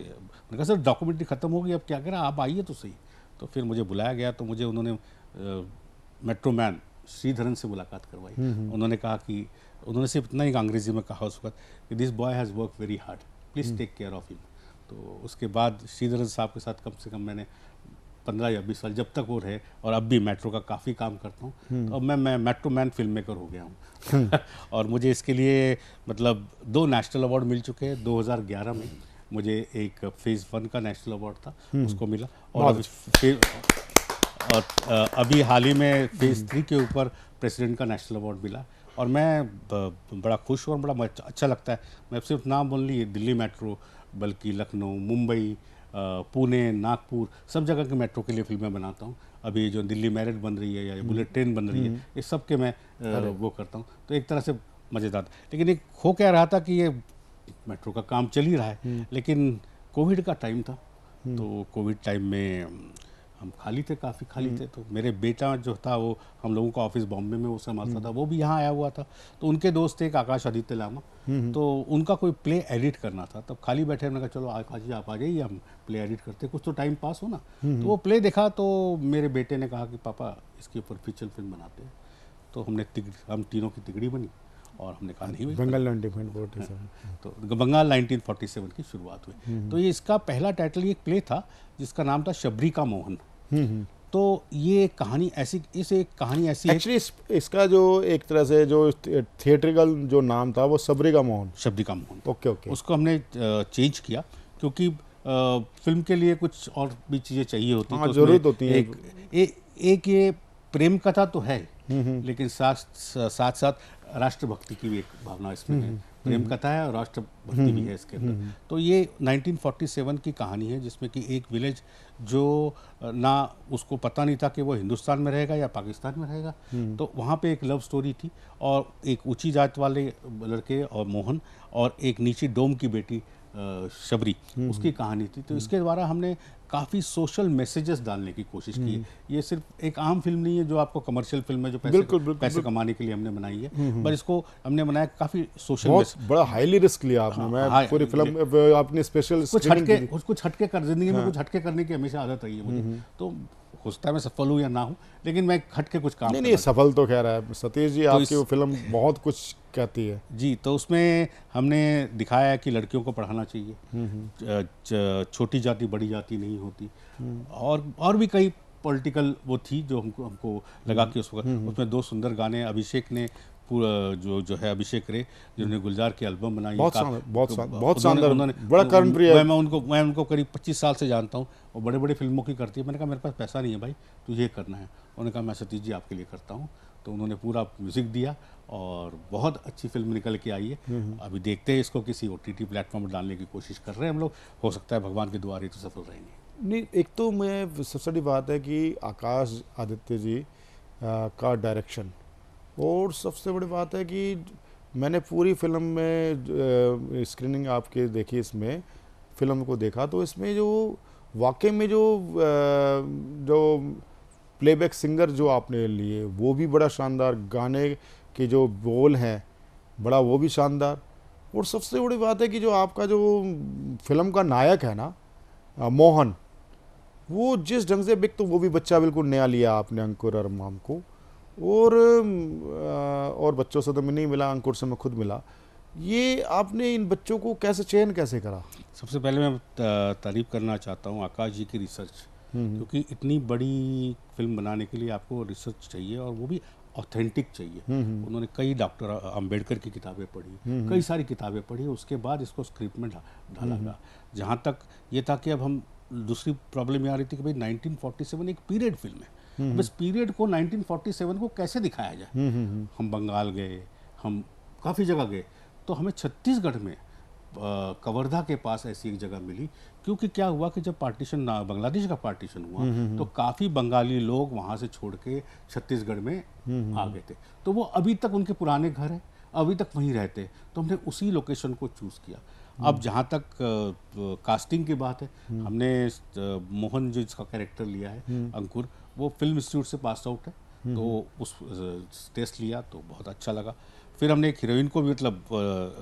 कहा सर डॉक्यूमेंट्री ख़त्म हो गई, अब क्या करें, आप आइए तो सही। तो फिर मुझे बुलाया गया, तो मुझे उन्होंने मेट्रो मैन श्रीधरन से मुलाकात करवाई। उन्होंने कहा कि, उन्होंने सिर्फ इतना ही अंग्रेजी में कहा उस वक्त कि this boy has work very hard, please take care of him. तो उसके बाद श्रीधरन साहब के साथ कम से कम मैंने 15 या 20 साल जब तक वो रहे, और अब भी मेट्रो का काफ़ी काम करता हूँ, तो अब मैं मेट्रो मैन फिल्म मेकर हो गया हूँ। और मुझे इसके लिए मतलब 2 नेशनल अवार्ड मिल चुके हैं। 2011 में मुझे एक फेज़ 1 का नेशनल अवार्ड था, उसको मिला, और अभी हाल ही में फेज़ 3 के ऊपर प्रेसिडेंट का नेशनल अवार्ड मिला, और मैं बड़ा खुश हूँ और बड़ा अच्छा लगता है। मैं सिर्फ नाम बोल ली दिल्ली मेट्रो, बल्कि लखनऊ, मुंबई, पुणे, नागपुर, सब जगह के मेट्रो के लिए फिल्में बनाता हूँ। अभी जो दिल्ली मेरठ बन रही है या बुलेट ट्रेन बन रही है, इस सब के मैं वो करता हूँ, तो एक तरह से मज़ेदार। लेकिन एक हो क्या रहा था कि ये मेट्रो का काम चल ही रहा है, लेकिन कोविड का टाइम था, तो कोविड टाइम में हम खाली थे, काफ़ी खाली थे। तो मेरे बेटा जो था वो हम लोगों का ऑफिस बॉम्बे में वो संभालता था, वो भी यहाँ आया हुआ था। तो उनके दोस्त थे एक आकाश आदित्य लामा, तो उनका कोई प्ले एडिट करना था। तब खाली बैठे, हमने कहा चलो आकाश जी आप आ जाइए, हम प्ले एडिट करते, कुछ तो टाइम पास हो ना। तो वो प्ले देखा, तो मेरे बेटे ने कहा कि पापा इसके ऊपर फीचर फिल्म बनाते हैं। तो हम तीनों की तिगड़ी बनी, और हमने कहा नहीं, बंगाल 1947, तो बंगाल 1947 की शुरुआत हुई। तो ये इसका पहला टाइटल ये एक प्ले था जिसका नाम था शबरी का मोहन। तो ये कहानी ऐसी, एक्चुअली इसका जो एक तरह से जो थिएट्रिकल जो नाम था वो शबरी का मोहन। ओके। उसको हमने चेंज किया क्योंकि फिल्म के लिए कुछ और भी चीज़ें चाहिए होती हैं, तो जरूरत होती है। एक ये प्रेम कथा तो है, लेकिन साथ राष्ट्रभक्ति की भी एक भावना इसमें है। प्रेम कथा है और राष्ट्रभक्ति भी है इसके अंदर। तो ये 1947 की कहानी है, जिसमें कि एक विलेज जो ना उसको पता नहीं था कि वो हिंदुस्तान में रहेगा या पाकिस्तान में रहेगा, तो वहाँ पे एक लव स्टोरी थी, और एक ऊंची जात वाले लड़के और मोहन, और एक नीची डोम की बेटी शबरी, उसकी कहानी थी। तो इसके द्वारा हमने काफ़ी सोशल मैसेजेस डालने की कोशिश की है। ये सिर्फ एक आम फिल्म नहीं है जो आपको कमर्शियल फिल्म है जो पैसे कमाने के लिए हमने बनाई है, पर इसको हमने बनाया काफ़ी सोशल। बहुत बड़ा हाईली रिस्क लिया आपने। मैं पूरी फिल्म आपने स्पेशल कुछ हटके कर, जिंदगी में कुछ हटके करने की हमेशा आदत रही है मुझे। तो हो सकता है मैं सफल हूँ या ना हूँ, लेकिन मैं हटके कुछ काम नहीं सफल तो कह रहा है सतीश जी। आपकी वो फिल्म बहुत कुछ कहती है जी। तो उसमें हमने दिखाया है कि लड़कियों को पढ़ाना चाहिए, छोटी जाति बड़ी जाति नहीं होती, और भी कई पॉलिटिकल वो थी जो हमको लगा कि उसमें 2 सुंदर गाने अभिषेक ने जो है अभिषेक रे, जिन्होंने गुलजार की एल्बम बनाई, बहुत शानदार, बड़ा कर्णप्रिय। मैं उनको करीब 25 साल से जानता हूँ, और बड़े बड़े फिल्मों की करती है। मैंने कहा मेरे पास पैसा नहीं है भाई, तुझे ये करना है। उन्होंने कहा मैं सतीश जी आपके लिए करता हूँ। तो उन्होंने पूरा म्यूज़िक दिया, और बहुत अच्छी फिल्म निकल के आई है। अभी देखते हैं इसको किसी OTT प्लेटफॉर्म पर डालने की कोशिश कर रहे हैं हम लोग। हो सकता है भगवान के द्वार ही तो सफल रहेंगे। नहीं, एक तो मैं सबसे बड़ी बात है कि आकाश आदित्य जी का डायरेक्शन, और सबसे बड़ी बात है कि मैंने पूरी फिल्म में स्क्रीनिंग आपके देखी, इसमें फिल्म को देखा, तो इसमें जो वाकई में जो प्लेबैक सिंगर जो आपने लिए वो भी बड़ा शानदार, गाने के जो बोल हैं बड़ा वो भी शानदार, और सबसे बड़ी बात है कि जो आपका जो फिल्म का नायक है ना मोहन, वो जिस ढंग से तो वो भी बच्चा बिल्कुल नया लिया आपने, अंकुर अरमाम को, और बच्चों से तो मैं नहीं मिला, अंकुर से मैं खुद मिला। ये आपने इन बच्चों को चयन कैसे करा? सबसे पहले मैं तारीफ करना चाहता हूँ आकाश जी की रिसर्च, क्योंकि इतनी बड़ी फिल्म बनाने के लिए आपको रिसर्च चाहिए, और वो भी ऑथेंटिक चाहिए। उन्होंने कई डॉक्टर अंबेडकर की किताबें पढ़ी, कई सारी किताबें पढ़ी, उसके बाद इसको स्क्रिप्ट में डाला गया। जहाँ तक ये था कि अब हम दूसरी प्रॉब्लम ये आ रही थी कि भाई 1947 एक पीरियड फिल्म है, अब इस पीरियड को 1947 को कैसे दिखाया जाए। हम बंगाल गए, हम काफ़ी जगह गए, तो हमें छत्तीसगढ़ में कवर्धा के पास ऐसी एक जगह मिली, क्योंकि क्या हुआ कि जब बांग्लादेश का पार्टीशन हुआ, तो काफ़ी बंगाली लोग वहाँ से छोड़ के छत्तीसगढ़ में आ गए थे। तो वो अभी तक उनके पुराने घर हैं, अभी तक वहीं रहते हैं, तो हमने उसी लोकेशन को चूज़ किया। अब जहाँ तक कास्टिंग की बात है, हमने मोहन जो इसका कैरेक्टर लिया है अंकुर, वो फिल्म इंस्टीट्यूट से पास आउट है, तो उस टेस्ट लिया तो बहुत अच्छा लगा। फिर हमने एक हीरोइन को भी मतलब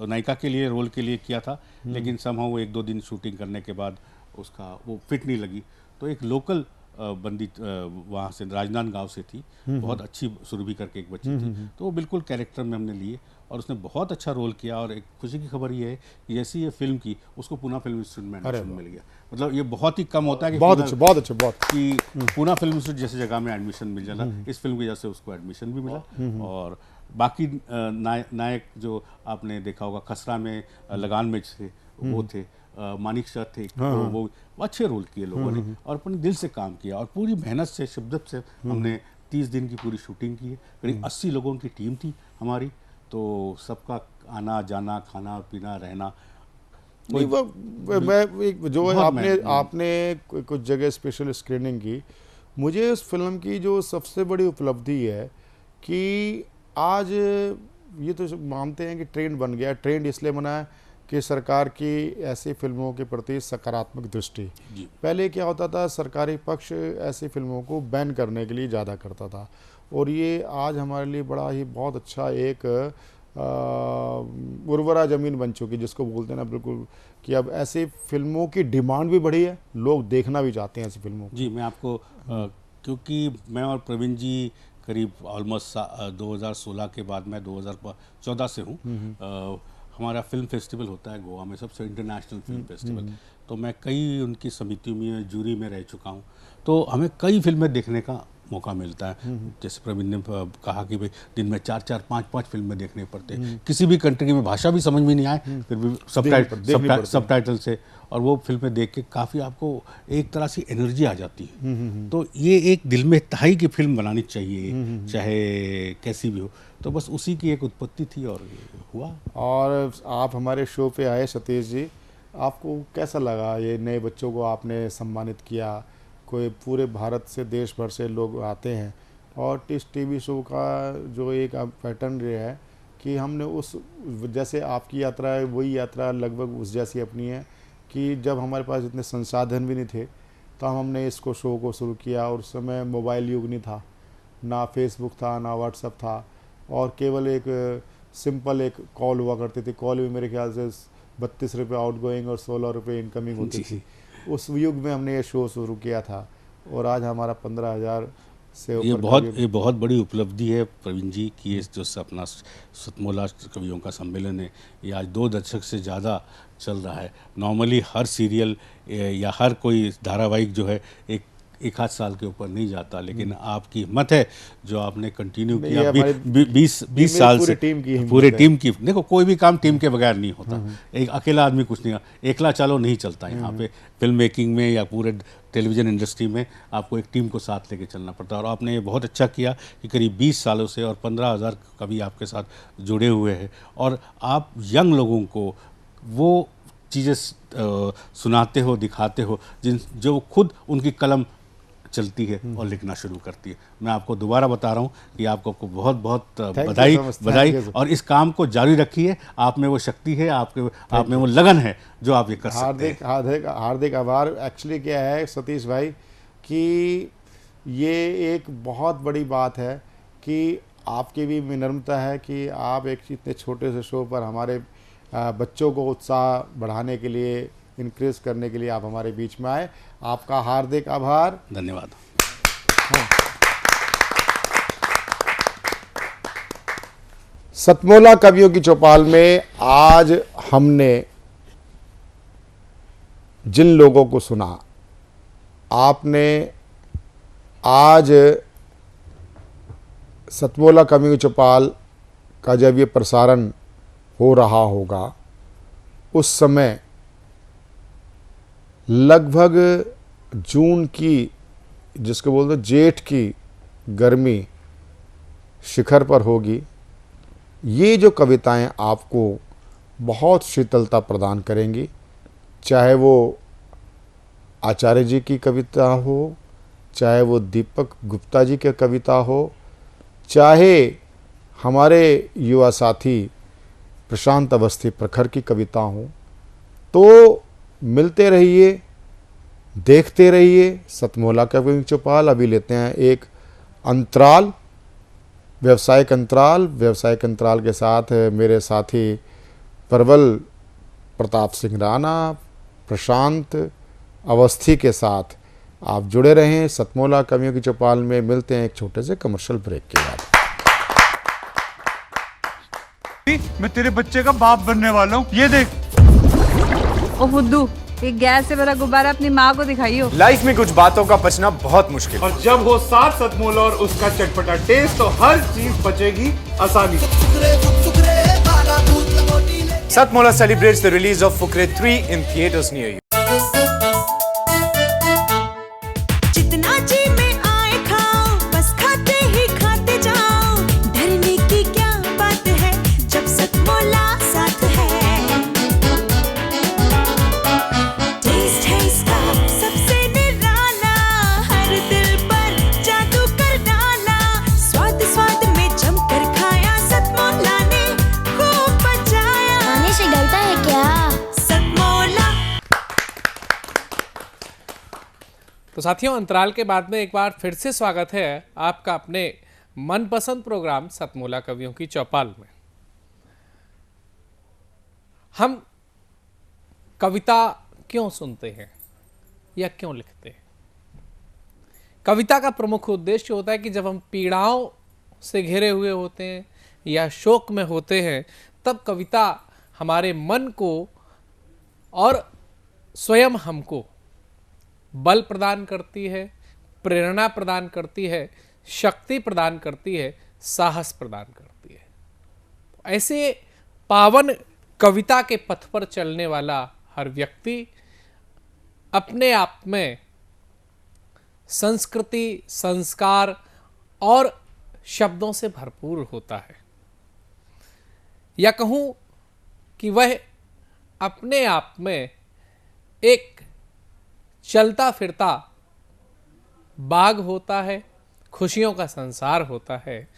नायिका के लिए रोल के लिए किया था, लेकिन समहाउ वो 1-2 दिन शूटिंग करने के बाद उसका वो फिट नहीं लगी, तो एक लोकल बंदी वहाँ से राजनांदगांव से थी, बहुत अच्छी सुरभि करके एक बच्ची थी, तो वो बिल्कुल कैरेक्टर में हमने लिए और उसने बहुत अच्छा रोल किया। और एक खुशी की खबर ये है कि जैसी ये फिल्म की उसको पूना फिल्म इंस्टीट्यूट में एडमिशन मिल गया। मतलब ये बहुत ही कम होता है कि बहुत अच्छा कि पूना फिल्म इंस्टीट्यूट जैसी जगह में एडमिशन मिल जाना। इस फिल्म की वजह से उसको एडमिशन भी मिला। और बाकी नायक जो आपने देखा होगा खसरा में, लगान में थे, वो थे, मानिक शाह थे, तो वो अच्छे रोल किए लोगों ने और अपने दिल से काम किया और पूरी मेहनत से, शिद्दत से हमने 30 दिन की पूरी शूटिंग की है। करीब 80 लोगों की टीम थी हमारी, तो सबका आना जाना, खाना पीना, रहना। नहीं, मैं जो आपने कुछ जगह स्पेशल स्क्रीनिंग की, मुझे उस फिल्म की जो सबसे बड़ी उपलब्धि है कि आज ये तो मानते हैं कि ट्रेंड बन गया। ट्रेंड इसलिए बना है कि सरकार की ऐसी फिल्मों के प्रति सकारात्मक दृष्टि। पहले क्या होता था, सरकारी पक्ष ऐसी फिल्मों को बैन करने के लिए ज़्यादा करता था और ये आज हमारे लिए बड़ा ही बहुत अच्छा एक उर्वरा ज़मीन बन चुकी, जिसको बोलते हैं ना बिल्कुल, कि अब ऐसी फिल्मों की डिमांड भी बढ़ी है, लोग देखना भी चाहते हैं ऐसी फिल्मों को। जी, मैं आपको क्योंकि मैं और प्रवीण जी करीब ऑलमोस्ट 2016 के बाद मैं 2014 से हूँ। हमारा फिल्म फेस्टिवल होता है गोवा में, सबसे इंटरनेशनल फिल्म फेस्टिवल, तो मैं कई उनकी समितियों में, जूरी में रह चुका हूँ, तो हमें कई फिल्में देखने का मौका मिलता है। जैसे प्रवीण ने कहा कि भाई दिन में 4-4, 5-5 फिल्में देखने पड़ते हैं, किसी भी कंट्री में भाषा भी समझ में नहीं आए फिर भी सबटाइटल से, और वो फिल्में देख के काफ़ी आपको एक तरह से एनर्जी आ जाती है। तो ये एक दिल में तहाई की फिल्म बनानी चाहिए, चाहे कैसी भी हो, तो बस उसी की एक उत्पत्ति थी और हुआ। और आप हमारे शो पे आए सतीश जी, आपको कैसा लगा? ये नए बच्चों को आपने सम्मानित किया, कोई पूरे भारत से, देश भर से लोग आते हैं, और इस टीवी शो का जो एक पैटर्न ये है कि हमने उस, जैसे आपकी यात्रा है वही यात्रा लगभग उस जैसी अपनी है कि जब हमारे पास इतने संसाधन भी नहीं थे तो हमने इसको शो को शुरू किया, और उस समय मोबाइल युग नहीं था, ना फेसबुक था, ना व्हाट्सएप था, और केवल एक सिंपल एक कॉल हुआ करती थी। कॉल भी मेरे ख्याल से 32 रुपये आउट गोइंग और 16 रुपये इनकमिंग होती थी। उस युग में हमने ये शो शुरू किया था और आज हमारा 15,000 से ऊपर। ये बहुत बड़ी उपलब्धि है प्रवीण जी कि ये जो अपना सतमोला कवियों का सम्मेलन है, ये आज 2 दशक से ज़्यादा चल रहा है। नॉर्मली हर सीरियल या हर कोई धारावाहिक जो है एक आध साल के ऊपर नहीं जाता, लेकिन आपकी हिम्मत है जो आपने कंटिन्यू किया 20 साल से, पूरे टीम की। देखो, कोई भी काम टीम के बगैर नहीं होता, एक अकेला आदमी कुछ नहीं, एकला चालो नहीं चलता यहाँ पे। फिल्म मेकिंग में या पूरे टेलीविज़न इंडस्ट्री में आपको एक टीम को साथ लेके चलना पड़ता है, और आपने ये बहुत अच्छा किया कि करीब 20 सालों से और 15,000 कवि आपके साथ जुड़े हुए हैं, और आप यंग लोगों को वो चीज़ें सुनाते हो, दिखाते हो जो खुद उनकी कलम चलती है और लिखना शुरू करती है। मैं आपको दोबारा बता रहा हूँ कि आपको बहुत बहुत बधाई, और इस काम को जारी रखिए। आप में वो शक्ति है, आप में वो लगन है जो आप ये कर सकते हैं। हार्दिक आभार। एक्चुअली क्या है सतीश भाई कि ये एक बहुत बड़ी बात है कि आपकी भी विनम्रता है कि आप एक इतने छोटे से शो पर हमारे बच्चों को उत्साह बढ़ाने के लिए, इनक्रीज करने के लिए आप हमारे बीच में आए। आपका हार्दिक आभार, धन्यवाद। सतमोला कवियों की चौपाल में आज हमने जिन लोगों को सुना, आपने आज सतमोला कवियों की चौपाल का जब ये प्रसारण हो रहा होगा उस समय लगभग जून की, जिसको बोलते जेठ की गर्मी शिखर पर होगी। ये जो कविताएं आपको बहुत शीतलता प्रदान करेंगी, चाहे वो आचार्य जी की कविता हो, चाहे वो दीपक गुप्ता जी की कविता हो, चाहे हमारे युवा साथी प्रशांत अवस्थी प्रखर की कविता हो। तो मिलते रहिए, देखते रहिए सतमोला कवियों की चौपाल। अभी लेते हैं एक अंतराल, व्यावसायिक अंतराल के साथ मेरे साथी प्रबल प्रताप सिंह राणा, प्रशांत अवस्थी के साथ आप जुड़े रहें सतमोला कवियों की चौपाल में। मिलते हैं एक छोटे से कमर्शियल ब्रेक के बाद। मैं तेरे बच्चे का बाप बनने वाला हूँ, ये देख। ओ फुद्दू, एक गैस से भरा गुब्बारा अपनी माँ को दिखाइयो। लाइफ में कुछ बातों का बचना बहुत मुश्किल है। और जब हो साथ सतमोला और उसका चटपटा टेस्ट तो हर चीज बचेगी आसानी से। Satmola celebrates the release of Fukre 3 in theaters near you. जितना जी में आए खाओ, बस खाते ही खाते जाओ। डरने की क्या बात है जब सतमोला साथ है। टेस्ट है इसका सबसे निराला, हर दिल पर जादू कर डाला। स्वाद स्वाद में जमकर खाया, सतमोला ने खूब बचाया। खाने से डरता है क्या? सतमोला। तो साथियों, अंतराल के बाद में एक बार फिर से स्वागत है आपका अपने मनपसंद प्रोग्राम सतमोला कवियों की चौपाल में। हम कविता क्यों सुनते हैं या क्यों लिखते हैं? कविता का प्रमुख उद्देश्य होता है कि जब हम पीड़ाओं से घिरे हुए होते हैं या शोक में होते हैं, तब कविता हमारे मन को और स्वयं हमको बल प्रदान करती है, प्रेरणा प्रदान करती है, शक्ति प्रदान करती है, साहस प्रदान करती है। ऐसे पावन कविता के पथ पर चलने वाला हर व्यक्ति अपने आप में संस्कृति, संस्कार और शब्दों से भरपूर होता है, या कहूं कि वह अपने आप में एक चलता फिरता बाग होता है, खुशियों का संसार होता है।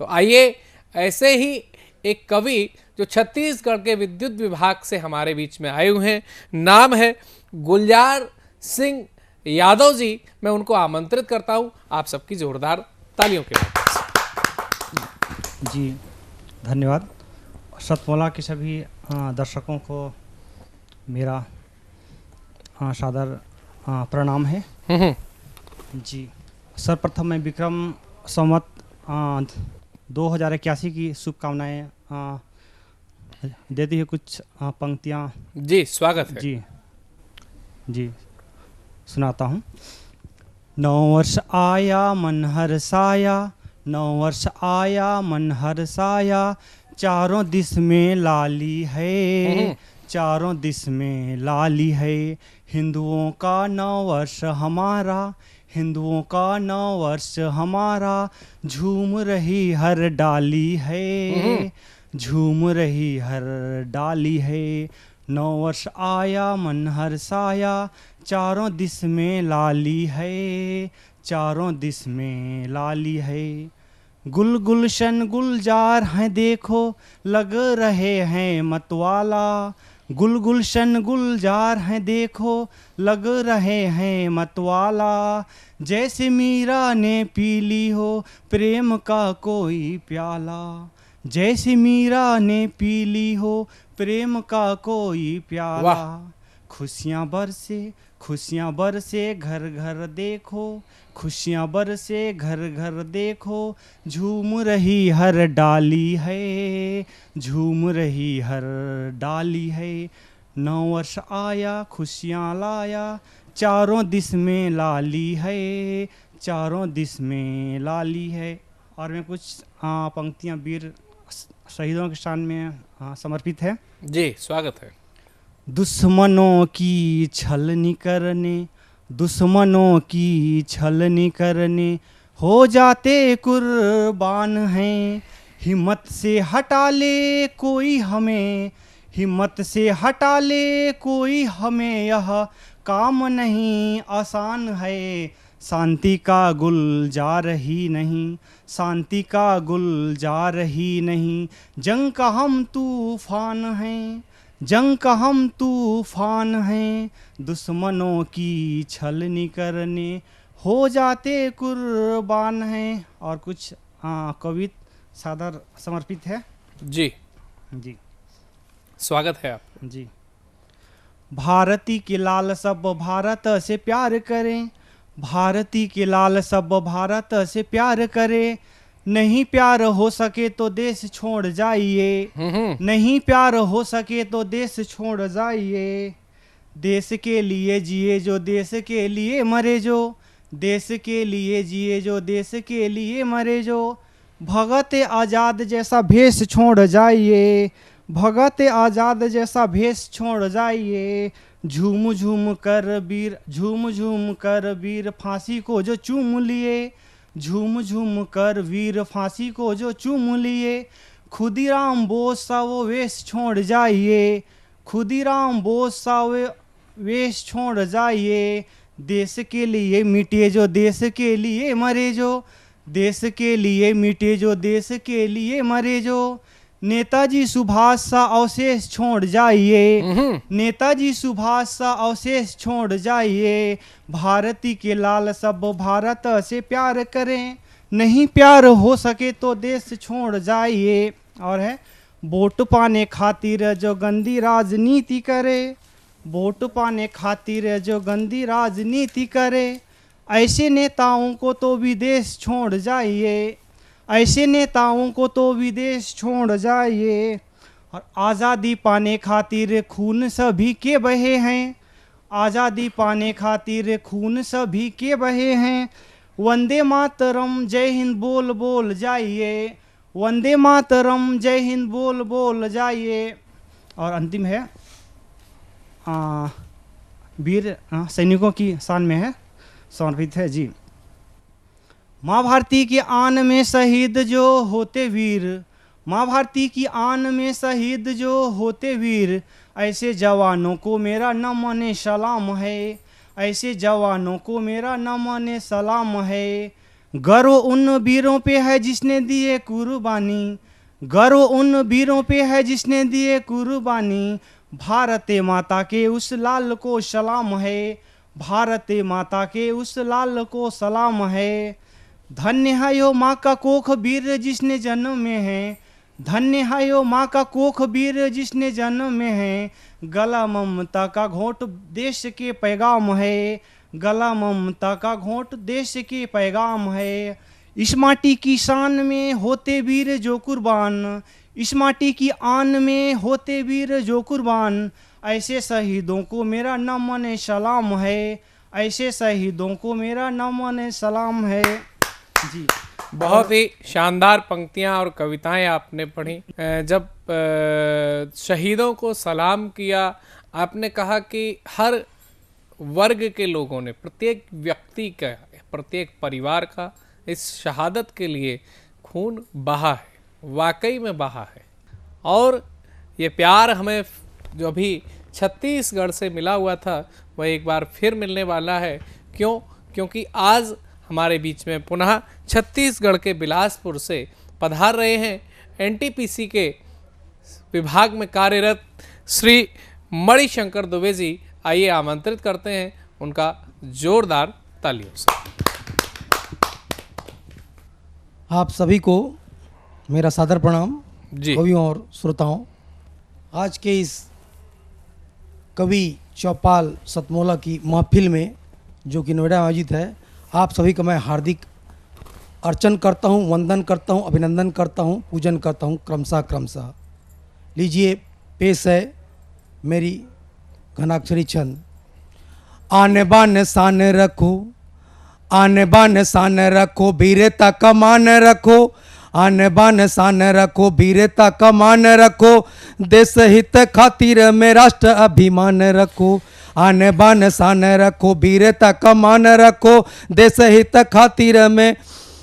तो आइए ऐसे ही एक कवि जो छत्तीसगढ़ के विद्युत विभाग से हमारे बीच में आए हुए हैं, नाम है गुलजार सिंह यादव जी, मैं उनको आमंत्रित करता हूं आप सबकी जोरदार तालियों के साथ। जी धन्यवाद। सतमोला के सभी दर्शकों को मेरा सादर प्रणाम है। जी, सर्वप्रथम मैं विक्रम संवत 2081 की शुभकामनाएं देती है कुछ पंक्तियां। जी स्वागत है। जी सुनाता हूँ। 9 वर्ष आया मन हर्षाया, 9 वर्ष आया मन हर्षाया, चारों दिश में लाली है, चारों दिश में लाली है। हिंदुओं का 9 वर्ष हमारा, हिंदुओं का 9 वर्ष हमारा, झूम रही हर डाली है, झूम रही हर डाली है। 9 वर्ष आया मन हर्षाया, चारों दिश में लाली है, चारों दिश में लाली है। गुल गुलशन गुलजार हैं देखो, लग रहे हैं मतवाला, गुल गुलशन गुलजार हैं देखो, लग रहे हैं मतवाला। जैसे मीरा ने पी ली हो प्रेम का कोई प्याला, जैसे मीरा ने पी ली हो प्रेम का कोई प्याला। खुशियाँ बरसे, खुशियाँ बरसे घर घर देखो, खुशियाँ बरसे घर घर देखो, झूम रही हर डाली है, झूम रही हर डाली है। 9 वर्ष आया खुशियाँ लाया, चारों दिश में लाली है, चारों दिश में लाली है। और मैं कुछ पंक्तियाँ वीर शहीदों के शान में समर्पित है। जी स्वागत है। दुश्मनों की छलनी करने, दुश्मनों की छलनी करने, हो जाते कुर्बान हैं। हिम्मत से हटा ले कोई हमें, हिम्मत से हटा ले कोई हमें, यह काम नहीं आसान है। शांति का गुलजार ही नहीं, शांति का गुलजार ही नहीं, जंग का हम तूफान हैं, जंग का हम तूफान हैं। दुश्मनों की छलनी करने, हो जाते कुर्बान हैं। और कुछ कवित सादर समर्पित है। जी जी स्वागत है आप। जी। भारती के लाल सब भारत से प्यार करें, भारती के लाल सब भारत से प्यार करे, नहीं प्यार हो सके तो देश छोड़ जाइए, नहीं प्यार हो सके तो देश छोड़ जाइए। देश के लिए जिए जो देश के लिए मरे जो, देश के लिए जिए जो देश के लिए मरे जो। भगत आज़ाद जैसा भेष छोड़ जाइए, भगत आज़ाद जैसा भेष छोड़ जाइए। झूम झूम कर वीर फांसी को जो चूम लिए, झूम झूम कर वीर फांसी को जो चूम लिए। खुदीराम बोस सा वो वेश छोड़ जाइए, खुदीराम बोस सा वो वेश छोड़ जाइए। देश के लिए मिटे जो देश के लिए मरे जो, देश के लिए मिटे जो देश के लिए मरे जो। नेताजी सुभाष सा अवशेष छोड़ जाइए, नेताजी सुभाष सा अवशेष छोड़ जाइए। भारती के लाल सब भारत से प्यार करें, नहीं प्यार हो सके तो देश छोड़ जाइए। और है वोट पाने खातिर जो गंदी राजनीति करे, वोट पाने खातिर जो गंदी राजनीति करे। ऐसे नेताओं को तो विदेश छोड़ जाइए, ऐसे नेताओं को तो विदेश छोड़ जाइए। और आज़ादी पाने खातिर खून सभी के बहे हैं, आज़ादी पाने खातिर खून सभी के बहे हैं। वंदे मातरम जय हिंद बोल बोल जाइए, वंदे मातरम जय हिंद बोल बोल जाइए। और अंतिम है वीर सैनिकों की शान में है, समर्पित है जी। माँ भारती की आन में शहीद जो होते वीर, माँ भारती की आन में शहीद जो होते वीर। ऐसे जवानों को मेरा नमन सलाम है, ऐसे जवानों को मेरा नमन सलाम है। गर्व उन वीरों पे है जिसने दिए कुर्बानी, गर्व उन वीरों पे है जिसने दिए कुर्बानी। भारत माता के उस लाल को सलाम है, भारत माता के उस लाल को सलाम है। धन्य है यो माँ का कोख वीर जिसने जन्म में है, धन्य है यो माँ का कोख वीर जिसने जन्म में है। गला ममता का घोंट देश के पैगाम है, गला ममता का घोंट देश के पैगाम है। इस माटी की शान में होते वीर जो कुर्बान, इस माटी की आन में होते वीर जो कुर्बान। ऐसे शहीदों को मेरा नमन सलाम है, ऐसे शहीदों को मेरा नमन सलाम है जी। बहुत ही शानदार पंक्तियां और कविताएं आपने पढ़ी। जब शहीदों को सलाम किया, आपने कहा कि हर वर्ग के लोगों ने, प्रत्येक व्यक्ति का, प्रत्येक परिवार का इस शहादत के लिए खून बहा है, वाकई में बहा है। और ये प्यार हमें जो अभी छत्तीसगढ़ से मिला हुआ था वह एक बार फिर मिलने वाला है। क्यों? क्योंकि आज हमारे बीच में पुनः छत्तीसगढ़ के बिलासपुर से पधार रहे हैं एनटीपीसी के विभाग में कार्यरत श्री मणिशंकर दुबे जी। आइए आमंत्रित करते हैं उनका जोरदार तालियों से। आप सभी को मेरा सादर प्रणाम जी। कवियों और श्रोताओं, आज के इस कवि चौपाल सतमोला की महफिल में जो कि नोएडा में आयोजित है, आप सभी का मैं हार्दिक अर्चन करता हूं, वंदन करता हूं, अभिनंदन करता हूं, पूजन करता हूं क्रमशः। लीजिए पेश है मेरी घनाक्षरी छंद। आने बाने शान रखो, आने बाने शान रखो, वीरता का मान रखो, आने बाने शान रखो, वीरता का मान रखो। देश हित खातिर में राष्ट्र अभिमान रखो, आने बाने शान रखो, वीरता का मान रखो। देश हित खातिर में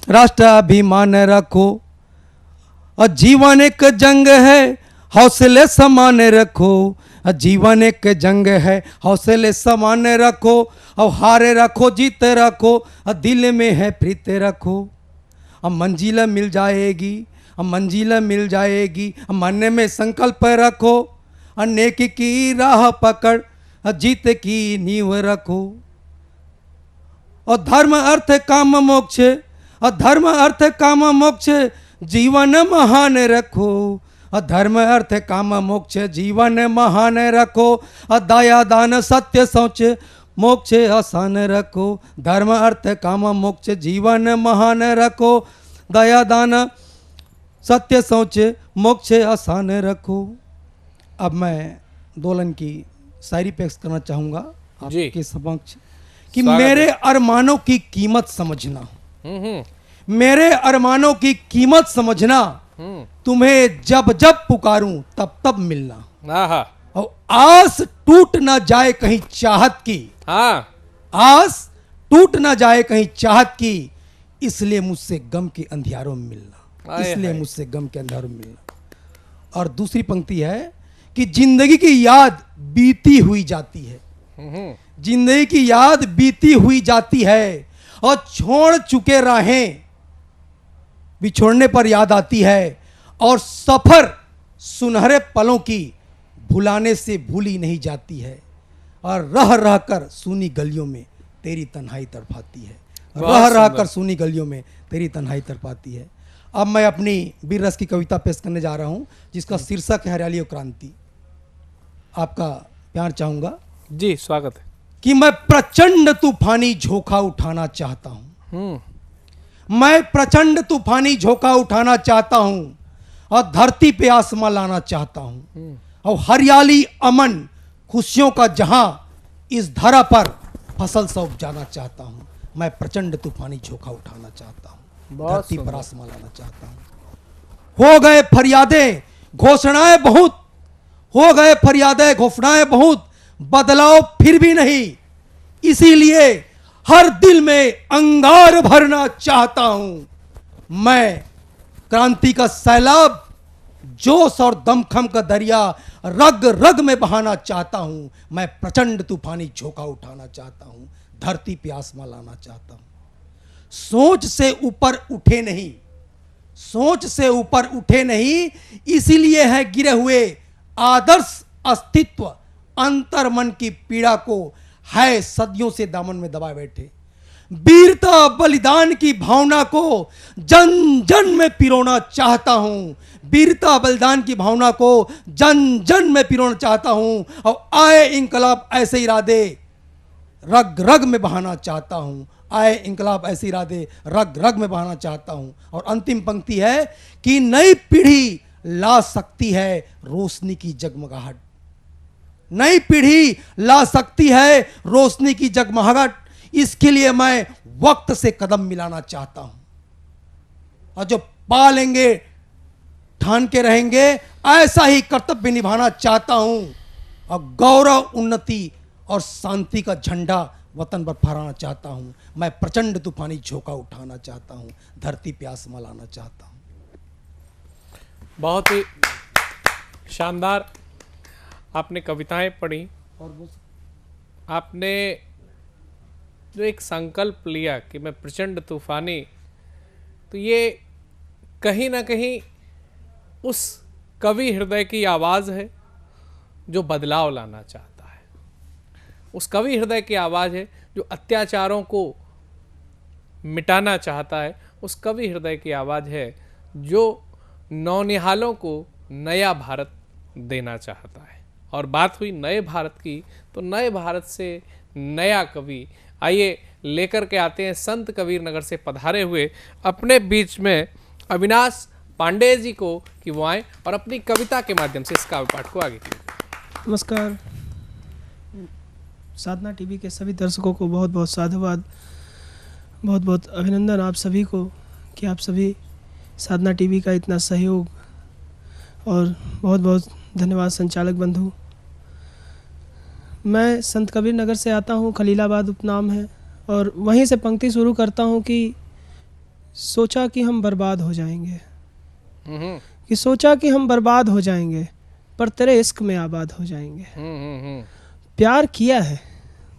राष्ट्र अभिमान रखो। और जीवन एक जंग है, हौसले समान रखो, जीवन एक जंग है, हौसले समान रखो। और हारे रखो, जीत रखो, दिल में है प्रीत रखो। अब मंजिल मिल जाएगी, अब मंजिल मिल जाएगी, मन में संकल्प रखो। नेक की राह पकड़, जीत की नींव रखो। और धर्म अर्थ काम मोक्ष, और धर्म अर्थ काम मोक्ष, जीवन महान रखो। और धर्म अर्थ काम मोक्ष, जीवन महान रखो। और दया दान सत्य सोच, मोक्ष आसान रखो, धर्म अर्थ काम मोक्ष जीवन महान रखो, दया दान सत्य सोच मोक्ष आसान रखो। अब मैं दोलन की शायरी पेश करना चाहूँगा आपके समक्ष कि मेरे अरमानों की कीमत समझना, मेरे अरमानों की कीमत समझना, तुम्हें जब जब पुकारूं तब तब मिलना, और आस टूट ना जाए कहीं चाहत की, आस टूट ना जाए कहीं चाहत की, इसलिए मुझसे गम के अंधियारों में मिलना, इसलिए मुझसे गम के अंधियारों में मिलना। और दूसरी पंक्ति है कि जिंदगी की याद बीती हुई जाती है, जिंदगी की याद बीती हुई जाती है, और छोड़ चुके राहें बिछोड़ने पर याद आती है, और सफर सुनहरे पलों की भुलाने से भूली नहीं जाती है, और रह रह कर सूनी गलियों में तेरी तन्हाई तड़पाती है, रह रह कर सूनी गलियों में तेरी तन्हाई तड़पाती है। अब मैं अपनी वीर रस की कविता पेश करने जा रहा हूं, जिसका शीर्षक है हरियाली और क्रांति। आपका प्यार चाहूंगा। जी स्वागत है। कि मैं प्रचंड तूफानी झोंका उठाना चाहता हूं, मैं प्रचंड तूफानी झोंका उठाना चाहता हूं, और धरती पे आसमां लाना चाहता हूं, और हरियाली अमन खुशियों का जहां इस धरा पर फसल सा उपजाना चाहता हूं। मैं प्रचंड तूफानी झोंका उठाना चाहता हूं, धरती पर आसमां लाना चाहता हूं। हो गए फरियादें घोषणाएं बहुत, हो गए फरियादें घोषणाएं बहुत, बदलाव फिर भी नहीं, इसीलिए हर दिल में अंगार भरना चाहता हूं। मैं क्रांति का सैलाब, जोश और दमखम का दरिया रग रग में बहाना चाहता हूं। मैं प्रचंड तूफानी झोंका उठाना चाहता हूं, धरती पे आसमां लाना चाहता हूं। सोच से ऊपर उठे नहीं, सोच से ऊपर उठे नहीं, इसीलिए है गिरे हुए आदर्श अस्तित्व, अंतर मन की पीड़ा को है सदियों से दामन में दबाए बैठे। वीरता बलिदान की भावना को जन जन में पिरोना चाहता हूं, वीरता बलिदान की भावना को जन जन में पिरोना चाहता हूं, और आए इंकलाब ऐसे इरादे रग रग में बहाना चाहता हूं, आए इंकलाब ऐसे इरादे रग रग में बहाना चाहता हूं। और अंतिम पंक्ति है कि नई पीढ़ी ला सकती है रोशनी की जगमगाहट, नई पीढ़ी ला सकती है रोशनी की जगमगाहट, इसके लिए मैं वक्त से कदम मिलाना चाहता हूं, और जो पालेंगे ठान के रहेंगे ऐसा ही कर्तव्य निभाना चाहता हूं, और गौरव उन्नति और शांति का झंडा वतन पर फहराना चाहता हूं। मैं प्रचंड तूफानी झोंका उठाना चाहता हूं, धरती पे आसमां लाना चाहता हूं। बहुत ही शानदार आपने कविताएं पढ़ी, और आपने जो एक संकल्प लिया कि मैं प्रचंड तूफानी, तो ये कहीं ना कहीं उस कवि हृदय की आवाज़ है जो बदलाव लाना चाहता है, उस कवि हृदय की आवाज़ है जो अत्याचारों को मिटाना चाहता है, उस कवि हृदय की आवाज़ है जो नौनिहालों को नया भारत देना चाहता है। और बात हुई नए भारत की, तो नए भारत से नया कवि आइए लेकर के आते हैं संत कबीर नगर से पधारे हुए अपने बीच में अविनाश पांडे जी को, कि वो आए और अपनी कविता के माध्यम से इस काव्य पाठ को आगे कीजिए। नमस्कार। साधना टीवी के सभी दर्शकों को बहुत बहुत साधुवाद, बहुत बहुत अभिनंदन आप सभी को कि आप सभी साधना टीवी का इतना सहयोग, और बहुत बहुत धन्यवाद संचालक बंधु। मैं संत कबीर नगर से आता हूँ, खलीलाबाद उपनाम है, और वहीं से पंक्ति शुरू करता हूँ कि सोचा कि हम बर्बाद हो जाएंगे, कि सोचा कि हम बर्बाद हो जाएंगे, पर तेरे इश्क में आबाद हो जाएंगे। प्यार किया है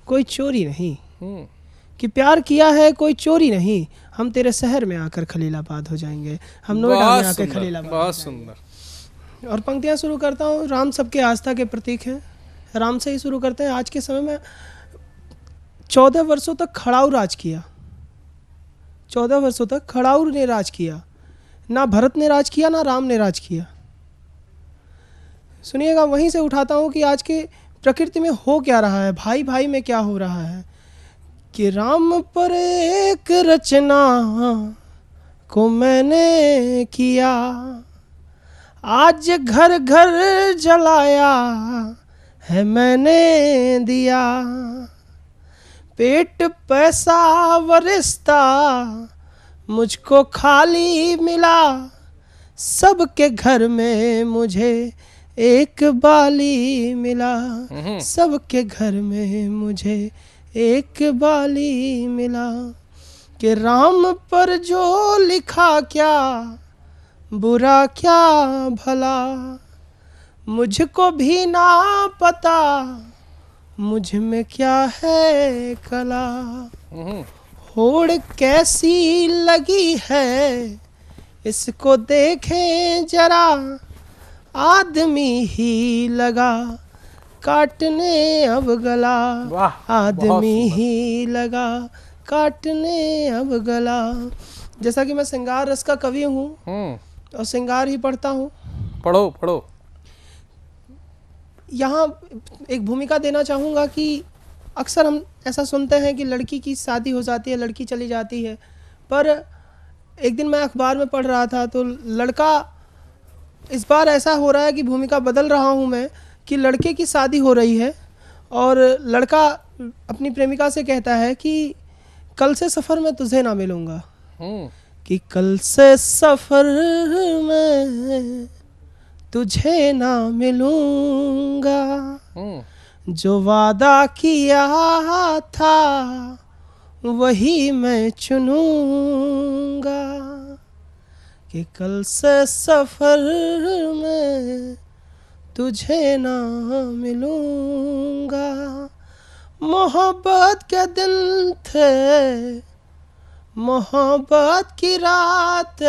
कोई चोरी नहीं, कि प्यार किया है कोई चोरी नहीं, हम तेरे शहर में आकर खलीलाबाद हो जाएंगे, हम नोएडा में आकर खलीलाबाद। बहुत सुंदर। और पंक्तियाँ शुरू करता हूँ। राम सबके आस्था के प्रतीक हैं, राम से ही शुरू करते हैं। आज के समय में 14 वर्षों तक खड़ाऊ राज किया, 14 वर्षों तक खड़ाऊ ने राज किया, ना भरत ने राज किया ना राम ने राज किया। सुनिएगा, वहीं से उठाता हूँ कि आज के प्रकृति में हो क्या रहा है, भाई भाई में क्या हो रहा है कि राम पर एक रचना को मैंने किया, आज घर घर जलाया है मैंने दिया, पेट पैसा व रिश्ता मुझको खाली मिला, सबके घर में मुझे एक बाली मिला, सबके घर में मुझे एक बाली मिला, कि राम पर जो लिखा क्या बुरा क्या भला, मुझको भी ना पता मुझ में क्या है कला, होड़ कैसी लगी है इसको देखें जरा, आदमी ही लगा काटने अब गला, आदमी ही लगा काटने अब गला। जैसा कि मैं श्रृंगार रस का कवि हूँ और श्रृंगार ही पढ़ता हूँ। पढ़ो पढ़ो। यहाँ एक भूमिका देना चाहूँगा कि अक्सर हम ऐसा सुनते हैं कि लड़की की शादी हो जाती है, लड़की चली जाती है, पर एक दिन मैं अखबार में पढ़ रहा था तो लड़का, इस बार ऐसा हो रहा है कि भूमिका बदल रहा हूँ मैं, कि लड़के की शादी हो रही है और लड़का अपनी प्रेमिका से कहता है कि कल से सफ़र में तुझे ना मिलूँगा, कि कल से सफ़र में तुझे ना मिलूँगा, जो वादा किया था वही मैं चुनूँगा, कि कल से सफ़र में तुझे ना मिलूँगा। मोहब्बत के दिन थे, मोहब्बत की रात,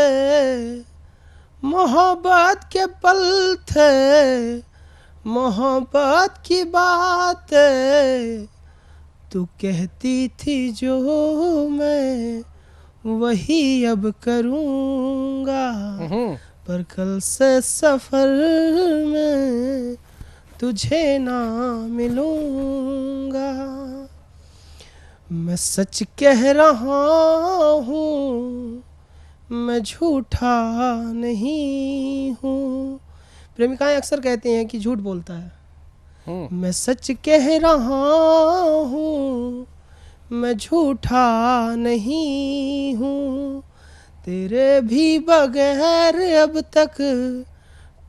मोहब्बत के पल थे, मोहब्बत की बात, तू कहती थी जो मैं वही अब करूँगा, पर कल से सफ़र में तुझे ना मिलूँगा। मैं सच कह रहा हूँ, मैं झूठा नहीं हूँ। प्रेमिकाएं अक्सर कहती हैं कि झूठ बोलता है। मैं सच कह रहा हूँ, मैं झूठा नहीं हूँ, तेरे भी बगैर अब तक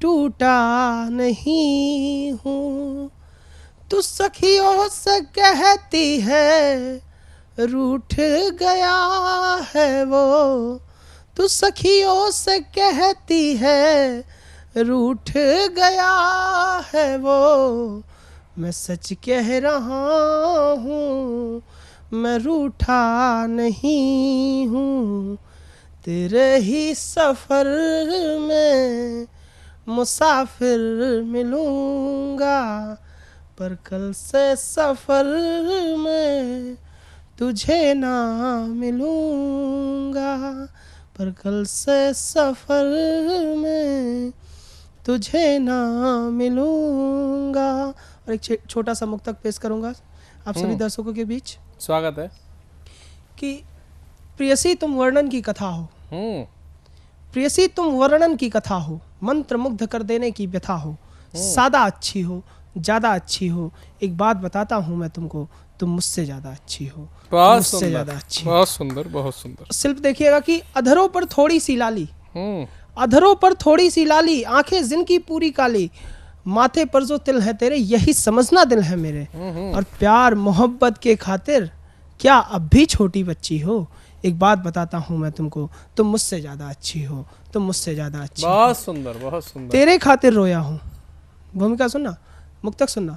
टूटा नहीं हूँ। तू सखियों से कहती है रूठ गया है वो, तू सखियों से कहती है रूठ गया है वो, मैं सच कह रहा हूँ, मैं रूठा नहीं हूँ, तेरे ही सफ़र में मुसाफिर मिलूँगा, पर कल से सफ़र में तुझे ना मिलूँगा, पर कल से सफ़र में तुझे ना मिलूँगा। और एक छोटा सा मुक्तक पेश करूँगा आप सभी दर्शकों के बीच। स्वागत है। कि प्रियसी तुम वर्णन की कथा हो, प्रियसी तुम वर्णन की कथा हो, मंत्र मुग्ध कर देने की व्यथा हो, सादा अच्छी हो ज़्यादा अच्छी हो, एक बात बताता हूँ मैं तुमको, तुम मुझसे ज़्यादा अच्छी हो, मुझसे ज़्यादा अच्छी। बहुत सुंदर, बहुत सुंदर। शिल्प देखिएगा कि अधरों पर थोड़ी सी लाली, अधरों पर थोड़ी सी लाली, आंखें जिनकी पूरी काली, माथे पर जो तिल है तेरे यही समझना दिल है मेरे, और प्यार मोहब्बत के खातिर क्या अब भी छोटी बच्ची हो, एक बात बताता हूँ मैं तुमको, तुम मुझसे ज़्यादा अच्छी हो, तुम मुझसे ज़्यादा अच्छी। बहुत सुंदर, बहुत सुंदर। तेरे खातिर रोया हूँ, भूमिका सुनना, मुक्तक सुनना।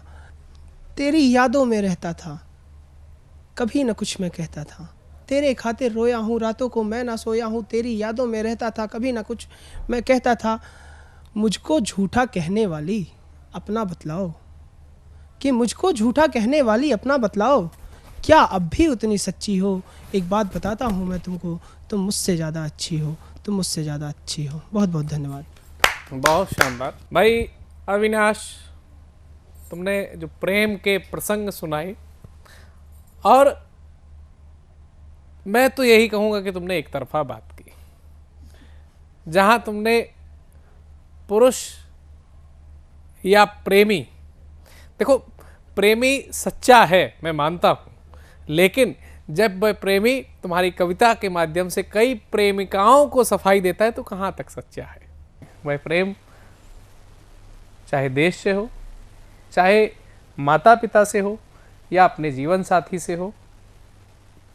तेरी यादों में रहता था, कभी न कुछ मैं कहता था, तेरे खातिर रोया हूँ, रातों को मैं ना सोया हूँ, तेरी यादों में रहता था, कभी ना कुछ मैं कहता था, मुझको झूठा कहने वाली अपना बतलाओ, कि मुझको झूठा कहने वाली अपना बतलाओ, क्या अब भी उतनी सच्ची हो, एक बात बताता हूँ मैं तुमको, तुम मुझसे ज़्यादा अच्छी हो, तुम मुझसे ज़्यादा अच्छी हो। बहुत बहुत धन्यवाद। बहुत शानदार। भाई अविनाश, तुमने जो प्रेम के प्रसंग सुनाए, और मैं तो यही कहूँगा कि तुमने एक तरफा बात की, जहाँ तुमने पुरुष या प्रेमी, देखो प्रेमी सच्चा है मैं मानता हूँ, लेकिन जब वह प्रेमी तुम्हारी कविता के माध्यम से कई प्रेमिकाओं को सफाई देता है तो कहाँ तक सच्चा है वह प्रेम? चाहे देश से हो, चाहे माता पिता से हो, या अपने जीवन साथी से हो,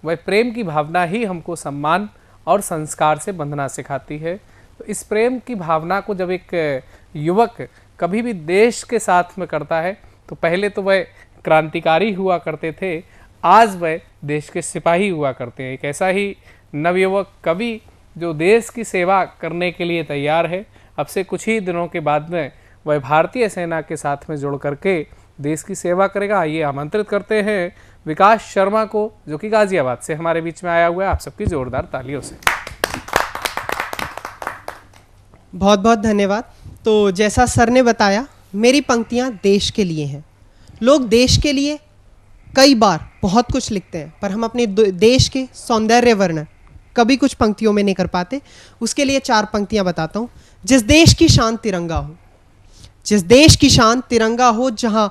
वह प्रेम की भावना ही हमको सम्मान और संस्कार से बंधना सिखाती है। तो इस प्रेम की भावना को जब एक युवक कभी भी देश के साथ में करता है तो पहले तो वह क्रांतिकारी हुआ करते थे, आज वह देश के सिपाही हुआ करते हैं। एक ऐसा ही नवयुवक कवि जो देश की सेवा करने के लिए तैयार है। अब से कुछ ही दिनों के बाद में वह भारतीय सेना के साथ में जुड़ करके देश की सेवा करेगा। आइए आमंत्रित करते हैं विकास शर्मा को, जो कि गाजियाबाद से हमारे बीच में आया हुआ है। आप सबकी जोरदार तालियों से बहुत बहुत धन्यवाद। तो जैसा सर ने बताया, मेरी पंक्तियां देश के लिए हैं। लोग देश के लिए कई बार बहुत कुछ लिखते हैं, पर हम अपने देश के सौंदर्य वर्णन कभी कुछ पंक्तियों में नहीं कर पाते। उसके लिए 4 पंक्तियां बताता हूं। जिस देश की शान तिरंगा हो, जिस देश की शान तिरंगा हो, जहां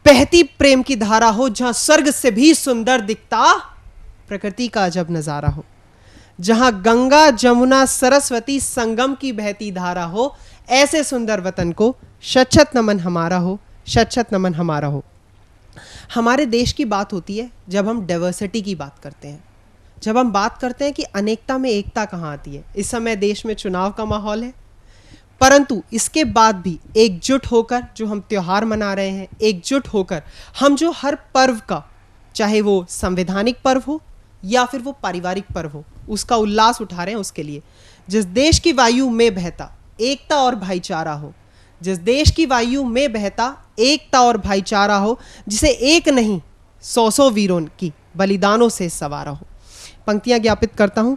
बहती प्रेम की धारा हो, जहां स्वर्ग से भी सुंदर दिखता प्रकृति का अजब नजारा हो, जहां गंगा जमुना सरस्वती संगम की बहती धारा हो, ऐसे सुंदर वतन को शत शत नमन हमारा हो, शत शत नमन हमारा हो। हमारे देश की बात होती है जब हम डाइवर्सिटी की बात करते हैं, जब हम बात करते हैं कि अनेकता में एकता कहाँ आती है। इस समय देश में चुनाव का माहौल है, परंतु इसके बाद भी एकजुट होकर जो हम त्यौहार मना रहे हैं, एकजुट होकर हम जो हर पर्व का, चाहे वो संवैधानिक पर्व हो या फिर वो पारिवारिक पर्व हो, उसका उल्लास उठा रहे हैं। उसके लिए जिस देश की वायु में बहता एकता और भाईचारा हो, जिस देश की वायु में बहता एकता और भाईचारा हो, जिसे एक नहीं 100 वीरों की बलिदानों से सवारा हो। पंक्तियां ज्ञापित करता हूं।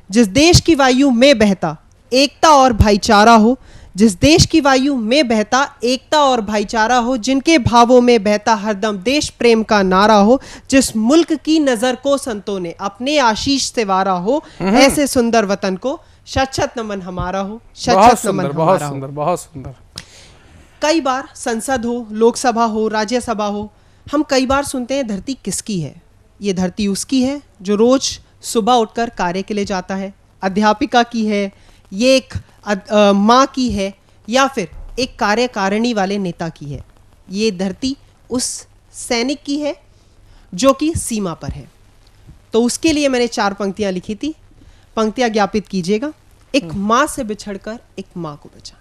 जिस देश की वायु में बहता एकता और भाईचारा हो, जिस देश की वायु में बहता एकता और भाईचारा हो, जिनके भावों में बहता हरदम देश प्रेम का नारा हो, जिस मुल्क की नजर को संतों ने अपने आशीष से वारा हो, ऐसे सुंदर वतन को शत शत नमन हमारा हो, शत शत नमन हमारा हो। बहुत सुंदर। कई बार संसद हो, लोकसभा हो, राज्यसभा हो, हम कई बार सुनते हैं धरती किसकी है। ये धरती उसकी है जो रोज सुबह उठकर कार्य के लिए जाता है, अध्यापिका की है, ये एक माँ की है, या फिर एक कार्यकारिणी वाले नेता की है। ये धरती उस सैनिक की है जो कि सीमा पर है। तो उसके लिए मैंने 4 पंक्तियां लिखी थी। पंक्तियां ज्ञापित कीजिएगा। एक माँ से बिछड़कर एक माँ को बचाने,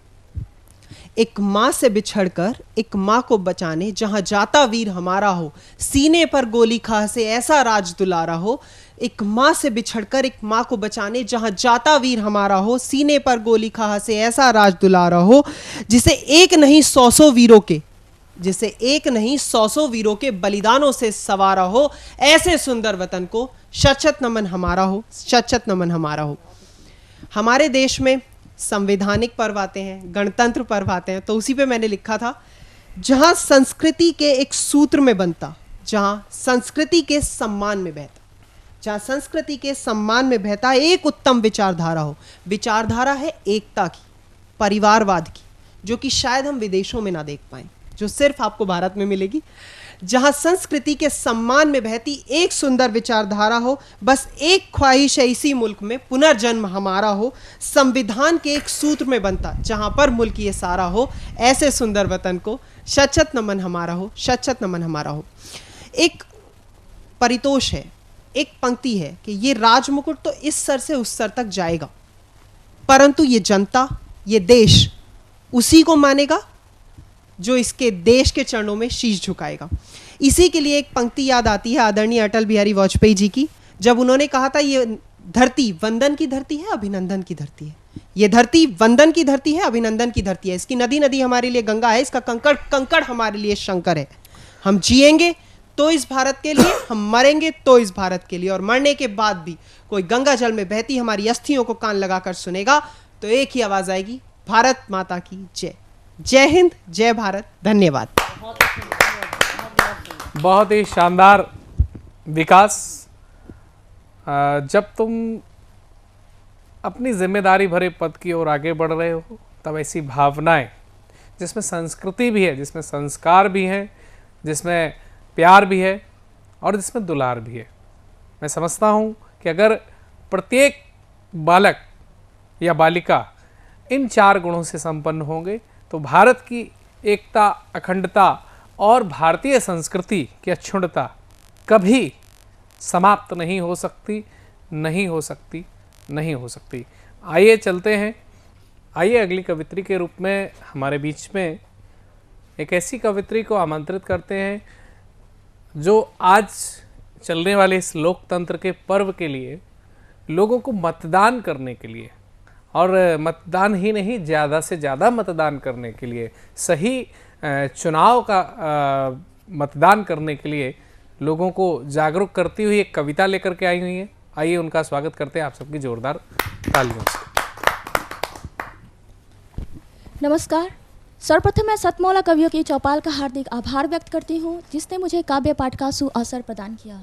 एक माँ से बिछड़कर एक माँ को बचाने, जहां जाता वीर हमारा हो, सीने पर गोली खा से ऐसा राज दुलारा हो। एक माँ से बिछड़कर एक माँ को बचाने, जहां जाता वीर हमारा हो, सीने पर गोली खा से ऐसा राज दुलारा हो, जिसे एक नहीं 100 वीरों के, जिसे एक नहीं 100 वीरों के बलिदानों से सवारा हो, ऐसे सुंदर वतन को शत शत नमन हमारा हो, शत शत नमन हमारा हो। हमारे देश में संवैधानिक पर्व आते हैं, गणतंत्र पर्व आते हैं, तो उसी पे मैंने लिखा था, जहां संस्कृति के एक सूत्र में बनता, जहां संस्कृति के सम्मान में बहता, जहां संस्कृति के सम्मान में बहता एक उत्तम विचारधारा हो। विचारधारा है एकता की, परिवारवाद की, जो कि शायद हम विदेशों में ना देख पाएं, जो सिर्फ आपको भारत में मिलेगी। जहां संस्कृति के सम्मान में बहती एक सुंदर विचारधारा हो, बस एक ख्वाहिश है इसी मुल्क में पुनर्जन्म हमारा हो, संविधान के एक सूत्र में बनता, जहां पर मुल्क ये सारा हो, ऐसे सुंदर वतन को शत शत नमन हमारा हो, शत शत नमन हमारा हो। एक परितोष है, एक पंक्ति है कि ये राजमुकुट तो इस सर से उस सर तक जाएगा, परंतु ये जनता, ये देश उसी को मानेगा जो इसके देश के चरणों में शीश झुकाएगा। इसी के लिए एक पंक्ति याद आती है आदरणीय अटल बिहारी वाजपेयी जी की, जब उन्होंने कहा था, ये धरती वंदन की धरती है, अभिनंदन की धरती है। ये धरती वंदन की धरती है, अभिनंदन की धरती है। इसकी नदी नदी हमारे लिए गंगा है, इसका कंकड़ कंकड़ हमारे लिए शंकर है। हम जिएंगे तो इस भारत के लिए, हम मरेंगे तो इस भारत के लिए, और मरने के बाद भी कोई गंगा जल में बहती हमारी अस्थियों को कान लगाकर सुनेगा तो एक ही आवाज आएगी, भारत माता की जय। जय हिंद, जय भारत, धन्यवाद। बहुत ही शानदार विकास। जब तुम अपनी जिम्मेदारी भरे पद की ओर आगे बढ़ रहे हो तब ऐसी भावनाएं जिसमें संस्कृति भी है, जिसमें संस्कार भी हैं, जिसमें प्यार भी है और जिसमें दुलार भी है, मैं समझता हूँ कि अगर प्रत्येक बालक या बालिका इन 4 गुणों से संपन्न होंगे तो भारत की एकता, अखंडता और भारतीय संस्कृति की अक्षुण्णता कभी समाप्त नहीं हो सकती, नहीं हो सकती, नहीं हो सकती। आइए चलते हैं, आइए अगली कवित्री के रूप में हमारे बीच में एक ऐसी कवित्री को आमंत्रित करते हैं जो आज चलने वाले इस लोकतंत्र के पर्व के लिए लोगों को मतदान करने के लिए, और मतदान ही नहीं, ज़्यादा से ज़्यादा मतदान करने के लिए, सही चुनाव का मतदान करने के लिए लोगों को जागरूक करती हुई एक कविता लेकर के आई हुई है। आइए उनका स्वागत करते हैं आप सबकी जोरदार तालियों से। नमस्कार। सर्वप्रथम मैं सतमौला कवियों की चौपाल का हार्दिक आभार व्यक्त करती हूँ जिसने मुझे काव्य पाठ का सुअवसर प्रदान किया।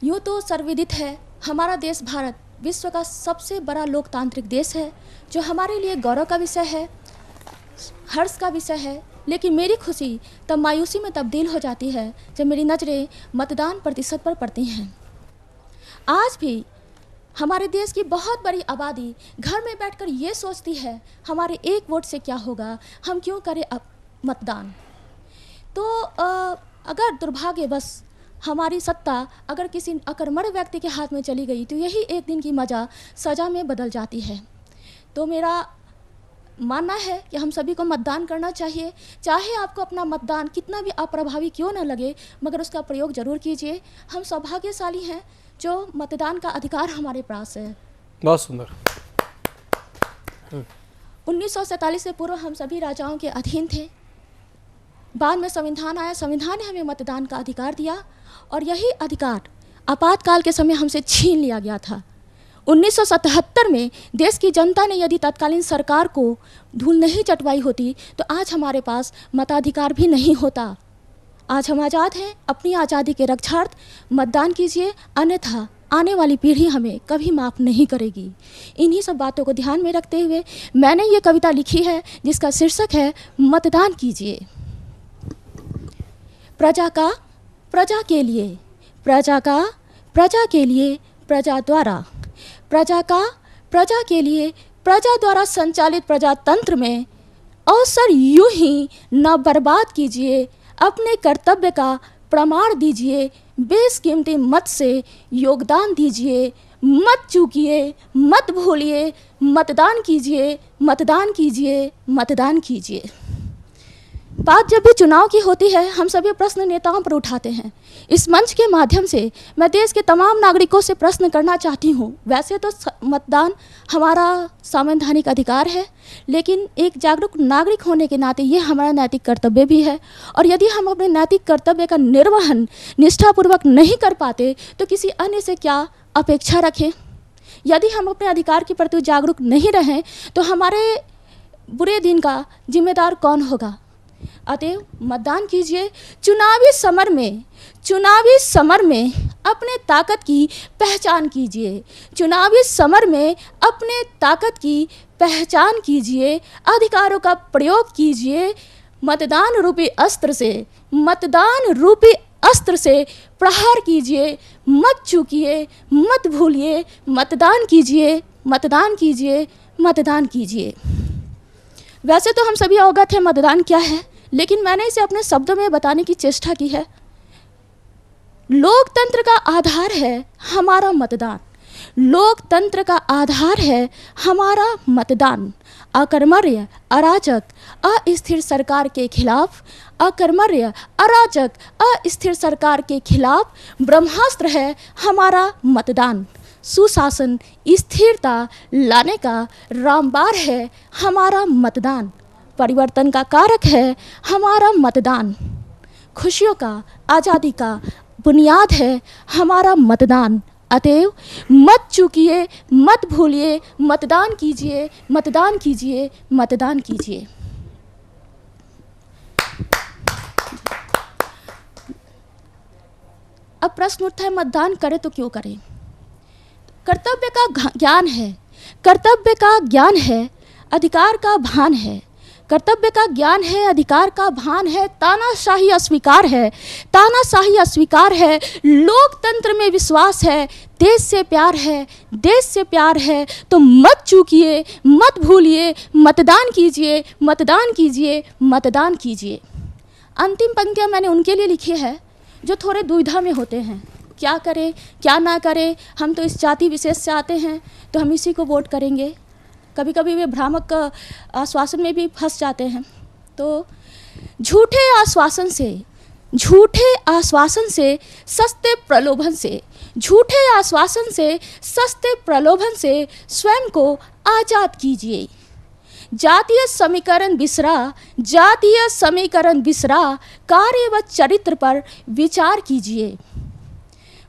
यूँ तो सर्वविदित है, हमारा देश भारत विश्व का सबसे बड़ा लोकतांत्रिक देश है, जो हमारे लिए गौरव का विषय है, हर्ष का विषय है। लेकिन मेरी खुशी तब मायूसी में तब्दील हो जाती है जब मेरी नज़रें मतदान प्रतिशत पर पड़ती हैं। आज भी हमारे देश की बहुत बड़ी आबादी घर में बैठकर ये सोचती है हमारे एक वोट से क्या होगा, हम क्यों करें अब मतदान। तो अगर दुर्भाग्यवश हमारी सत्ता अगर किसी अकर्मण्य व्यक्ति के हाथ में चली गई तो यही एक दिन की सज़ा में बदल जाती है। तो मेरा मानना है कि हम सभी को मतदान करना चाहिए, चाहे आपको अपना मतदान कितना भी अप्रभावी क्यों न लगे, मगर उसका प्रयोग जरूर कीजिए। हम सौभाग्यशाली हैं जो मतदान का अधिकार हमारे पास है। बहुत सुंदर। 1947 से पूर्व हम सभी राजाओं के अधीन थे। बाद में संविधान आया, संविधान ने हमें मतदान का अधिकार दिया और यही अधिकार आपातकाल के समय हमसे छीन लिया गया था। 1977 में देश की जनता ने यदि तत्कालीन सरकार को धूल नहीं चटवाई होती तो आज हमारे पास मताधिकार भी नहीं होता। आज हम आज़ाद हैं, अपनी आज़ादी के रक्षार्थ मतदान कीजिए, अन्यथा आने वाली पीढ़ी हमें कभी माफ़ नहीं करेगी। इन्हीं सब बातों को ध्यान में रखते हुए मैंने ये कविता लिखी है जिसका शीर्षक है मतदान कीजिए। प्रजा का प्रजा के लिए, प्रजा का प्रजा के लिए, प्रजा द्वारा, प्रजा का प्रजा के लिए, प्रजा द्वारा संचालित प्रजातंत्र में अवसर यूं ही न बर्बाद कीजिए, अपने कर्तव्य का प्रमाण दीजिए, बेशकीमती मत से योगदान दीजिए, मत चूकिए, मत भूलिए, मतदान कीजिए, मतदान कीजिए, मतदान कीजिए। बात जब भी चुनाव की होती है हम सभी प्रश्न नेताओं पर उठाते हैं। इस मंच के माध्यम से मैं देश के तमाम नागरिकों से प्रश्न करना चाहती हूँ। वैसे तो मतदान हमारा संवैधानिक अधिकार है, लेकिन एक जागरूक नागरिक होने के नाते ये हमारा नैतिक कर्तव्य भी है। और यदि हम अपने नैतिक कर्तव्य का निर्वहन निष्ठापूर्वक नहीं कर पाते तो किसी अन्य से क्या अपेक्षा रखें। यदि हम अपने अधिकार के प्रति जागरूक नहीं रहें तो हमारे बुरे दिन का जिम्मेदार कौन होगा। अतएव मतदान कीजिए। चुनावी समर में अपने ताकत की पहचान कीजिए। चुनावी समर में अपने ताकत की पहचान कीजिए, अधिकारों का प्रयोग कीजिए। मतदान रूपी अस्त्र से प्रहार कीजिए, मत चूकिए, मत भूलिए, मतदान कीजिए, मतदान कीजिए, मतदान कीजिए। वैसे तो हम सभी अवगत हैं मतदान क्या है, लेकिन मैंने इसे अपने शब्दों में बताने की चेष्टा की है। लोकतंत्र का आधार है हमारा मतदान। लोकतंत्र का आधार है हमारा मतदान। अकर्मण्य, अराजक, अस्थिर सरकार के खिलाफ, अकर्मण्य, अराजक, अस्थिर सरकार के खिलाफ ब्रह्मास्त्र है हमारा मतदान। सुशासन, स्थिरता लाने का रामबाण है हमारा मतदान। परिवर्तन का कारक है हमारा मतदान। खुशियों का, आज़ादी का बुनियाद है हमारा मतदान। अतएव मत चूकिए, मत भूलिए, मतदान कीजिए, मतदान कीजिए, मतदान कीजिए। अब प्रश्न उठता है मतदान करें तो क्यों करें। कर्तव्य का ज्ञान है, कर्तव्य का ज्ञान है, अधिकार का भान है। कर्तव्य का ज्ञान है, अधिकार का भान है, तानाशाही अस्वीकार है, तानाशाही अस्वीकार है, लोकतंत्र में विश्वास है, देश से प्यार है, देश से प्यार है। तो मत चूकिए, मत भूलिए, मतदान कीजिए, मतदान कीजिए, मतदान कीजिए। अंतिम पंक्तियाँ मैंने उनके लिए लिखी है जो थोड़े दुविधा में होते हैं, क्या करें क्या ना करें। हम तो इस जाति विशेष से आते हैं तो हम इसी को वोट करेंगे। कभी कभी वे भ्रामक आश्वासन में भी फंस जाते हैं। तो झूठे आश्वासन से, झूठे आश्वासन से, सस्ते प्रलोभन से, झूठे आश्वासन से, सस्ते प्रलोभन से स्वयं को आज़ाद कीजिए। जातीय समीकरण बिसरा, जातीय समीकरण बिसरा, कार्य व चरित्र पर विचार कीजिए।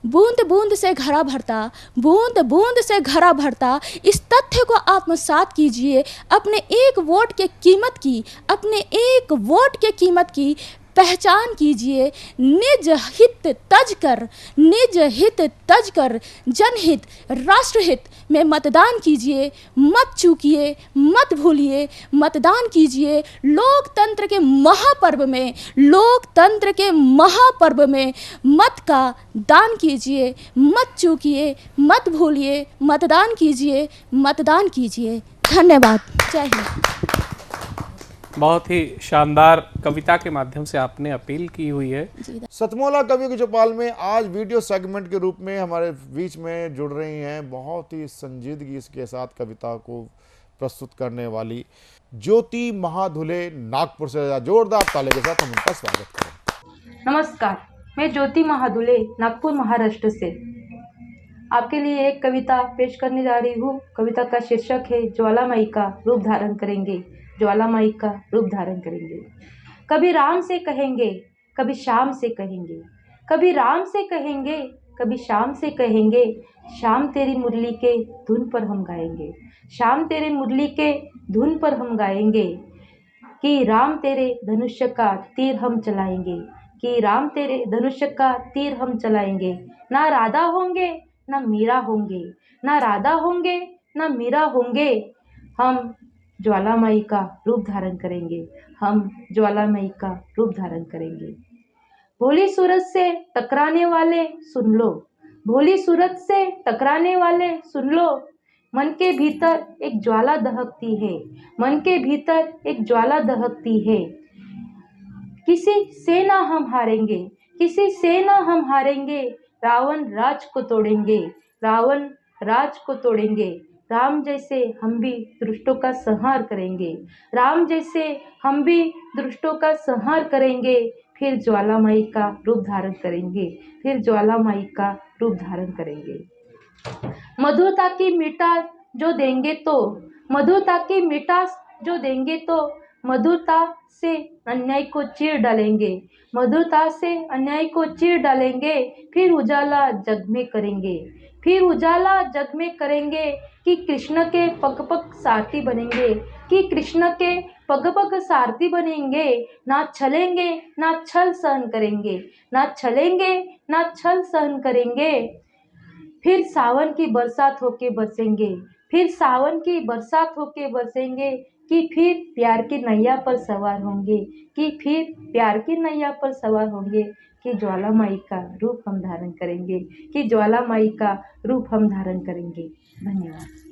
बूंद बूंद से घड़ा भरता, बूंद बूंद से घड़ा भरता, इस तथ्य को आत्मसात कीजिए। अपने एक वोट के कीमत की, अपने एक वोट के कीमत की पहचान कीजिए। निज हित तज कर, निज हित तज कर, जनहित राष्ट्रहित में मतदान कीजिए। मत चूकिए, मत भूलिए, मतदान कीजिए। लोकतंत्र के महापर्व में, लोकतंत्र के महापर्व में मत का दान कीजिए। मत चूकिए, मत भूलिए, मतदान कीजिए, मतदान कीजिए। धन्यवाद। जय हिंद। बहुत ही शानदार कविता के माध्यम से आपने अपील की हुई है। सतमोला कवियों की चौपाल में आज वीडियो सेगमेंट के रूप में हमारे बीच में जुड़ रही हैं बहुत ही संजीदगी के साथ कविता को प्रस्तुत करने वाली ज्योति महाधुले नागपुर से। जोरदार ताली के साथ हम उनका स्वागत करें। नमस्कार, मैं ज्योति महाधुले नागपुर महाराष्ट्र से आपके लिए एक कविता पेश करने जा रही हूँ। कविता का शीर्षक है ज्वालामाई का रूप धारण करेंगे, ज्वालामाई का रूप धारण करेंगे। कभी राम से कहेंगे, कभी शाम से कहेंगे, कभी राम से कहेंगे, कभी शाम से कहेंगे। शाम तेरी मुरली के धुन पर हम गाएंगे, शाम तेरे मुरली के धुन पर हम गाएंगे। कि राम तेरे धनुष्य का तीर हम चलाएंगे, कि राम तेरे धनुष्य का तीर हम चलाएंगे। ना राधा होंगे ना मीरा होंगे, ना राधा होंगे ना मीरा होंगे। हम ज्वालामाई का रूप धारण करेंगे, हम ज्वालामाई का रूप धारण करेंगे। भोली सूरत से टकराने वाले सुन लो, भोली सूरत से टकराने वाले सुन लो। मन के भीतर एक ज्वाला दहकती है, मन के भीतर एक ज्वाला दहकती है। किसी से ना हम हारेंगे, किसी से ना हम हारेंगे। रावण राज को तोड़ेंगे, रावण राज को तोड़ेंगे। राम जैसे हम भी दुष्टों का संहार करेंगे, राम जैसे हम भी दुष्टों का संहार करेंगे। फिर ज्वालामाई का रूप धारण करेंगे, फिर ज्वालामाई का रूप धारण करेंगे। मधुरता की मिठास जो देंगे तो, मधुरता की मिठास जो देंगे तो, मधुरता से अन्याय को चीर डालेंगे, मधुरता से अन्याय को चीर डालेंगे। फिर उजाला जग में करेंगे, फिर उजाला जग में करेंगे। कि कृष्ण के पग पग सारथी बनेंगे, कि कृष्ण के पग पग सारथी बनेंगे। ना छलेंगे ना छल सहन करेंगे, ना छलेंगे ना छल सहन करेंगे। फिर सावन की बरसात होके बरसेंगे, फिर सावन की बरसात होके बरसेंगे। कि फिर प्यार की नैया पर सवार होंगे, कि फिर प्यार की नैया पर सवार होंगे। कि ज्वालामाई का रूप हम धारण करेंगे, कि ज्वालामाई का रूप हम धारण करेंगे। धन्यवाद।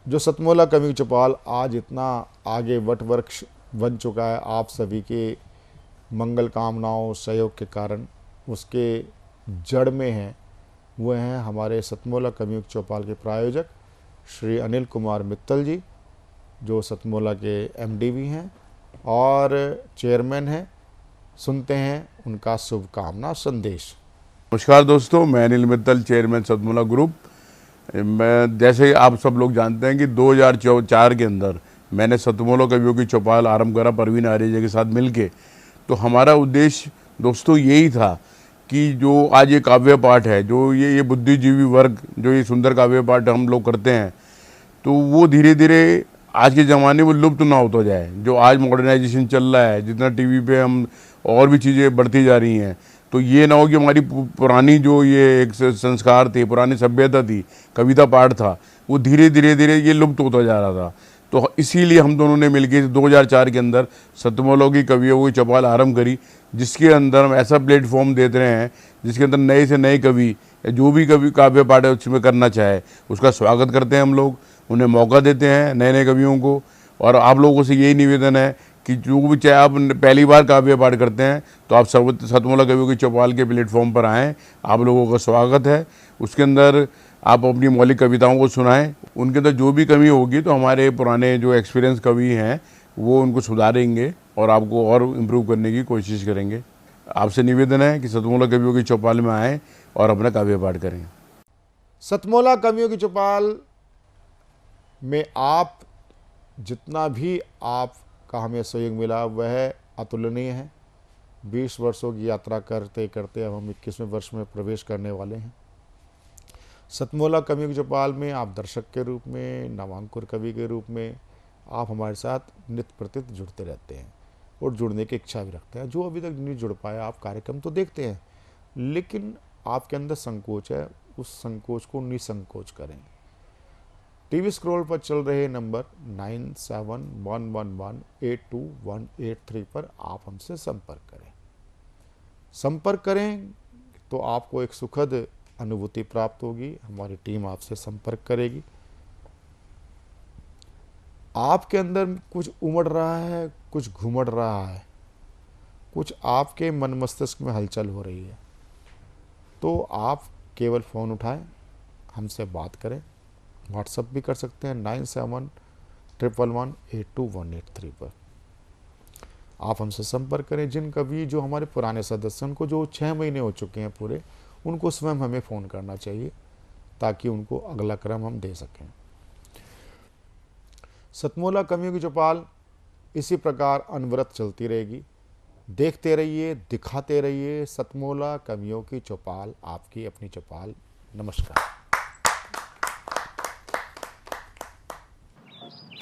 जो सतमोला कवियों की चौपाल आज इतना आगे वट वृक्ष बन चुका है, आप सभी के मंगल कामनाओं सहयोग के कारण उसके जड़ में हैं, वो हैं हमारे सतमोला कवियों की चौपाल के प्रायोजक श्री अनिल कुमार मित्तल जी, जो सतमोला के एमडी भी हैं और चेयरमैन हैं। सुनते हैं उनका शुभकामना संदेश। नमस्कार दोस्तों, मैं अनिल मित्तल, चेयरमैन सतमोला ग्रुप। मैं जैसे आप सब लोग जानते हैं कि 2004 के अंदर मैंने सतमोला कवियों की चौपाल आरंभ करा परवीन आर्य के साथ मिलके। तो हमारा उद्देश्य दोस्तों यही था कि जो आज ये काव्य पाठ है, जो ये बुद्धिजीवी वर्ग जो ये सुंदर काव्य पाठ हम लोग करते हैं, तो वो धीरे धीरे आज के ज़माने में लुप्त ना होता जाए। जो आज मॉडर्नाइजेशन चल रहा है, जितना टीवी पे हम और भी चीज़ें बढ़ती जा रही हैं, तो ये ना हो कि हमारी पुरानी जो ये एक संस्कार थे, पुरानी सभ्यता थी, कविता पाठ था, वो धीरे धीरे ये लुप्त होता जा रहा था। तो इसीलिए हम दोनों ने मिलकर 2004 के अंदर सतमोला की कवियों की चौपाल आरंभ करी, जिसके अंदर हम ऐसा प्लेटफॉर्म देते रहे हैं जिसके अंदर नए से नए कवि जो भी कवि काव्य पाठ है उसमें करना चाहे उसका स्वागत करते हैं हम लोग, उन्हें मौका देते हैं नए नए कवियों को। और आप लोगों से यही निवेदन है कि जो भी चाहे आप पहली बार काव्य पाठ करते हैं तो आप सतमोला कवियों की चौपाल के प्लेटफॉर्म पर आएँ, आप लोगों का स्वागत है। उसके अंदर आप अपनी मौलिक कविताओं को सुनाएं, उनके अंदर जो भी कमी होगी तो हमारे पुराने जो एक्सपीरियंस कवि हैं वो उनको सुधारेंगे और आपको और इम्प्रूव करने की कोशिश करेंगे। आपसे निवेदन है कि सतमोला कवियों की चौपाल में आएँ और अपना काव्य पाठ करें। सतमोला कवियों की चौपाल में आप जितना भी आपका हमें सहयोग मिला वह अतुलनीय है। 20 वर्षों की यात्रा करते करते अब हम 21वें वर्ष में प्रवेश करने वाले हैं। सतमोला कवियों की चौपाल में आप दर्शक के रूप में, नवांकुर कवि के रूप में आप हमारे साथ नित्य प्रत्येक जुड़ते रहते हैं और जुड़ने की इच्छा भी रखते हैं। जो अभी तक नहीं जुड़ पाए, आप कार्यक्रम तो देखते हैं लेकिन आपके अंदर संकोच है, उस संकोच को निसंकोच करें। टीवी स्क्रॉल पर चल रहे नंबर 9711182183 पर आप हमसे संपर्क करें। संपर्क करें तो आपको एक सुखद अनुभूति प्राप्त होगी, हमारी टीम आपसे संपर्क करेगी। आपके अंदर कुछ उमड़ रहा है, कुछ घुमड़ रहा है, कुछ आपके मन मस्तिष्क में हलचल हो रही है, तो आप केवल फ़ोन उठाएं, हमसे बात करें। व्हाट्सएप भी कर सकते हैं 9711182183 पर आप हमसे संपर्क करें। जिन कवि जो हमारे पुराने सदस्य उनको जो 6 महीने हो चुके हैं पूरे, उनको स्वयं हमें फ़ोन करना चाहिए ताकि उनको अगला क्रम हम दे सकें। सतमोला कवियों की चौपाल इसी प्रकार अनवरत चलती रहेगी। देखते रहिए, दिखाते रहिए। सतमोला कवियों की चौपाल, आपकी अपनी चौपाल। नमस्कार।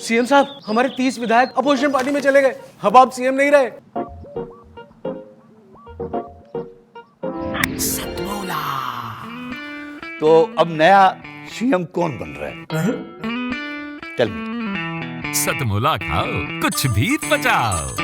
सीएम साहब, हमारे 30 विधायक अपोजिशन पार्टी में चले गए, अब आप सीएम नहीं रहे। सतमोला तो अब नया सीएम कौन बन रहा है? चल सतमोला खाओ, कुछ भी बचाओ।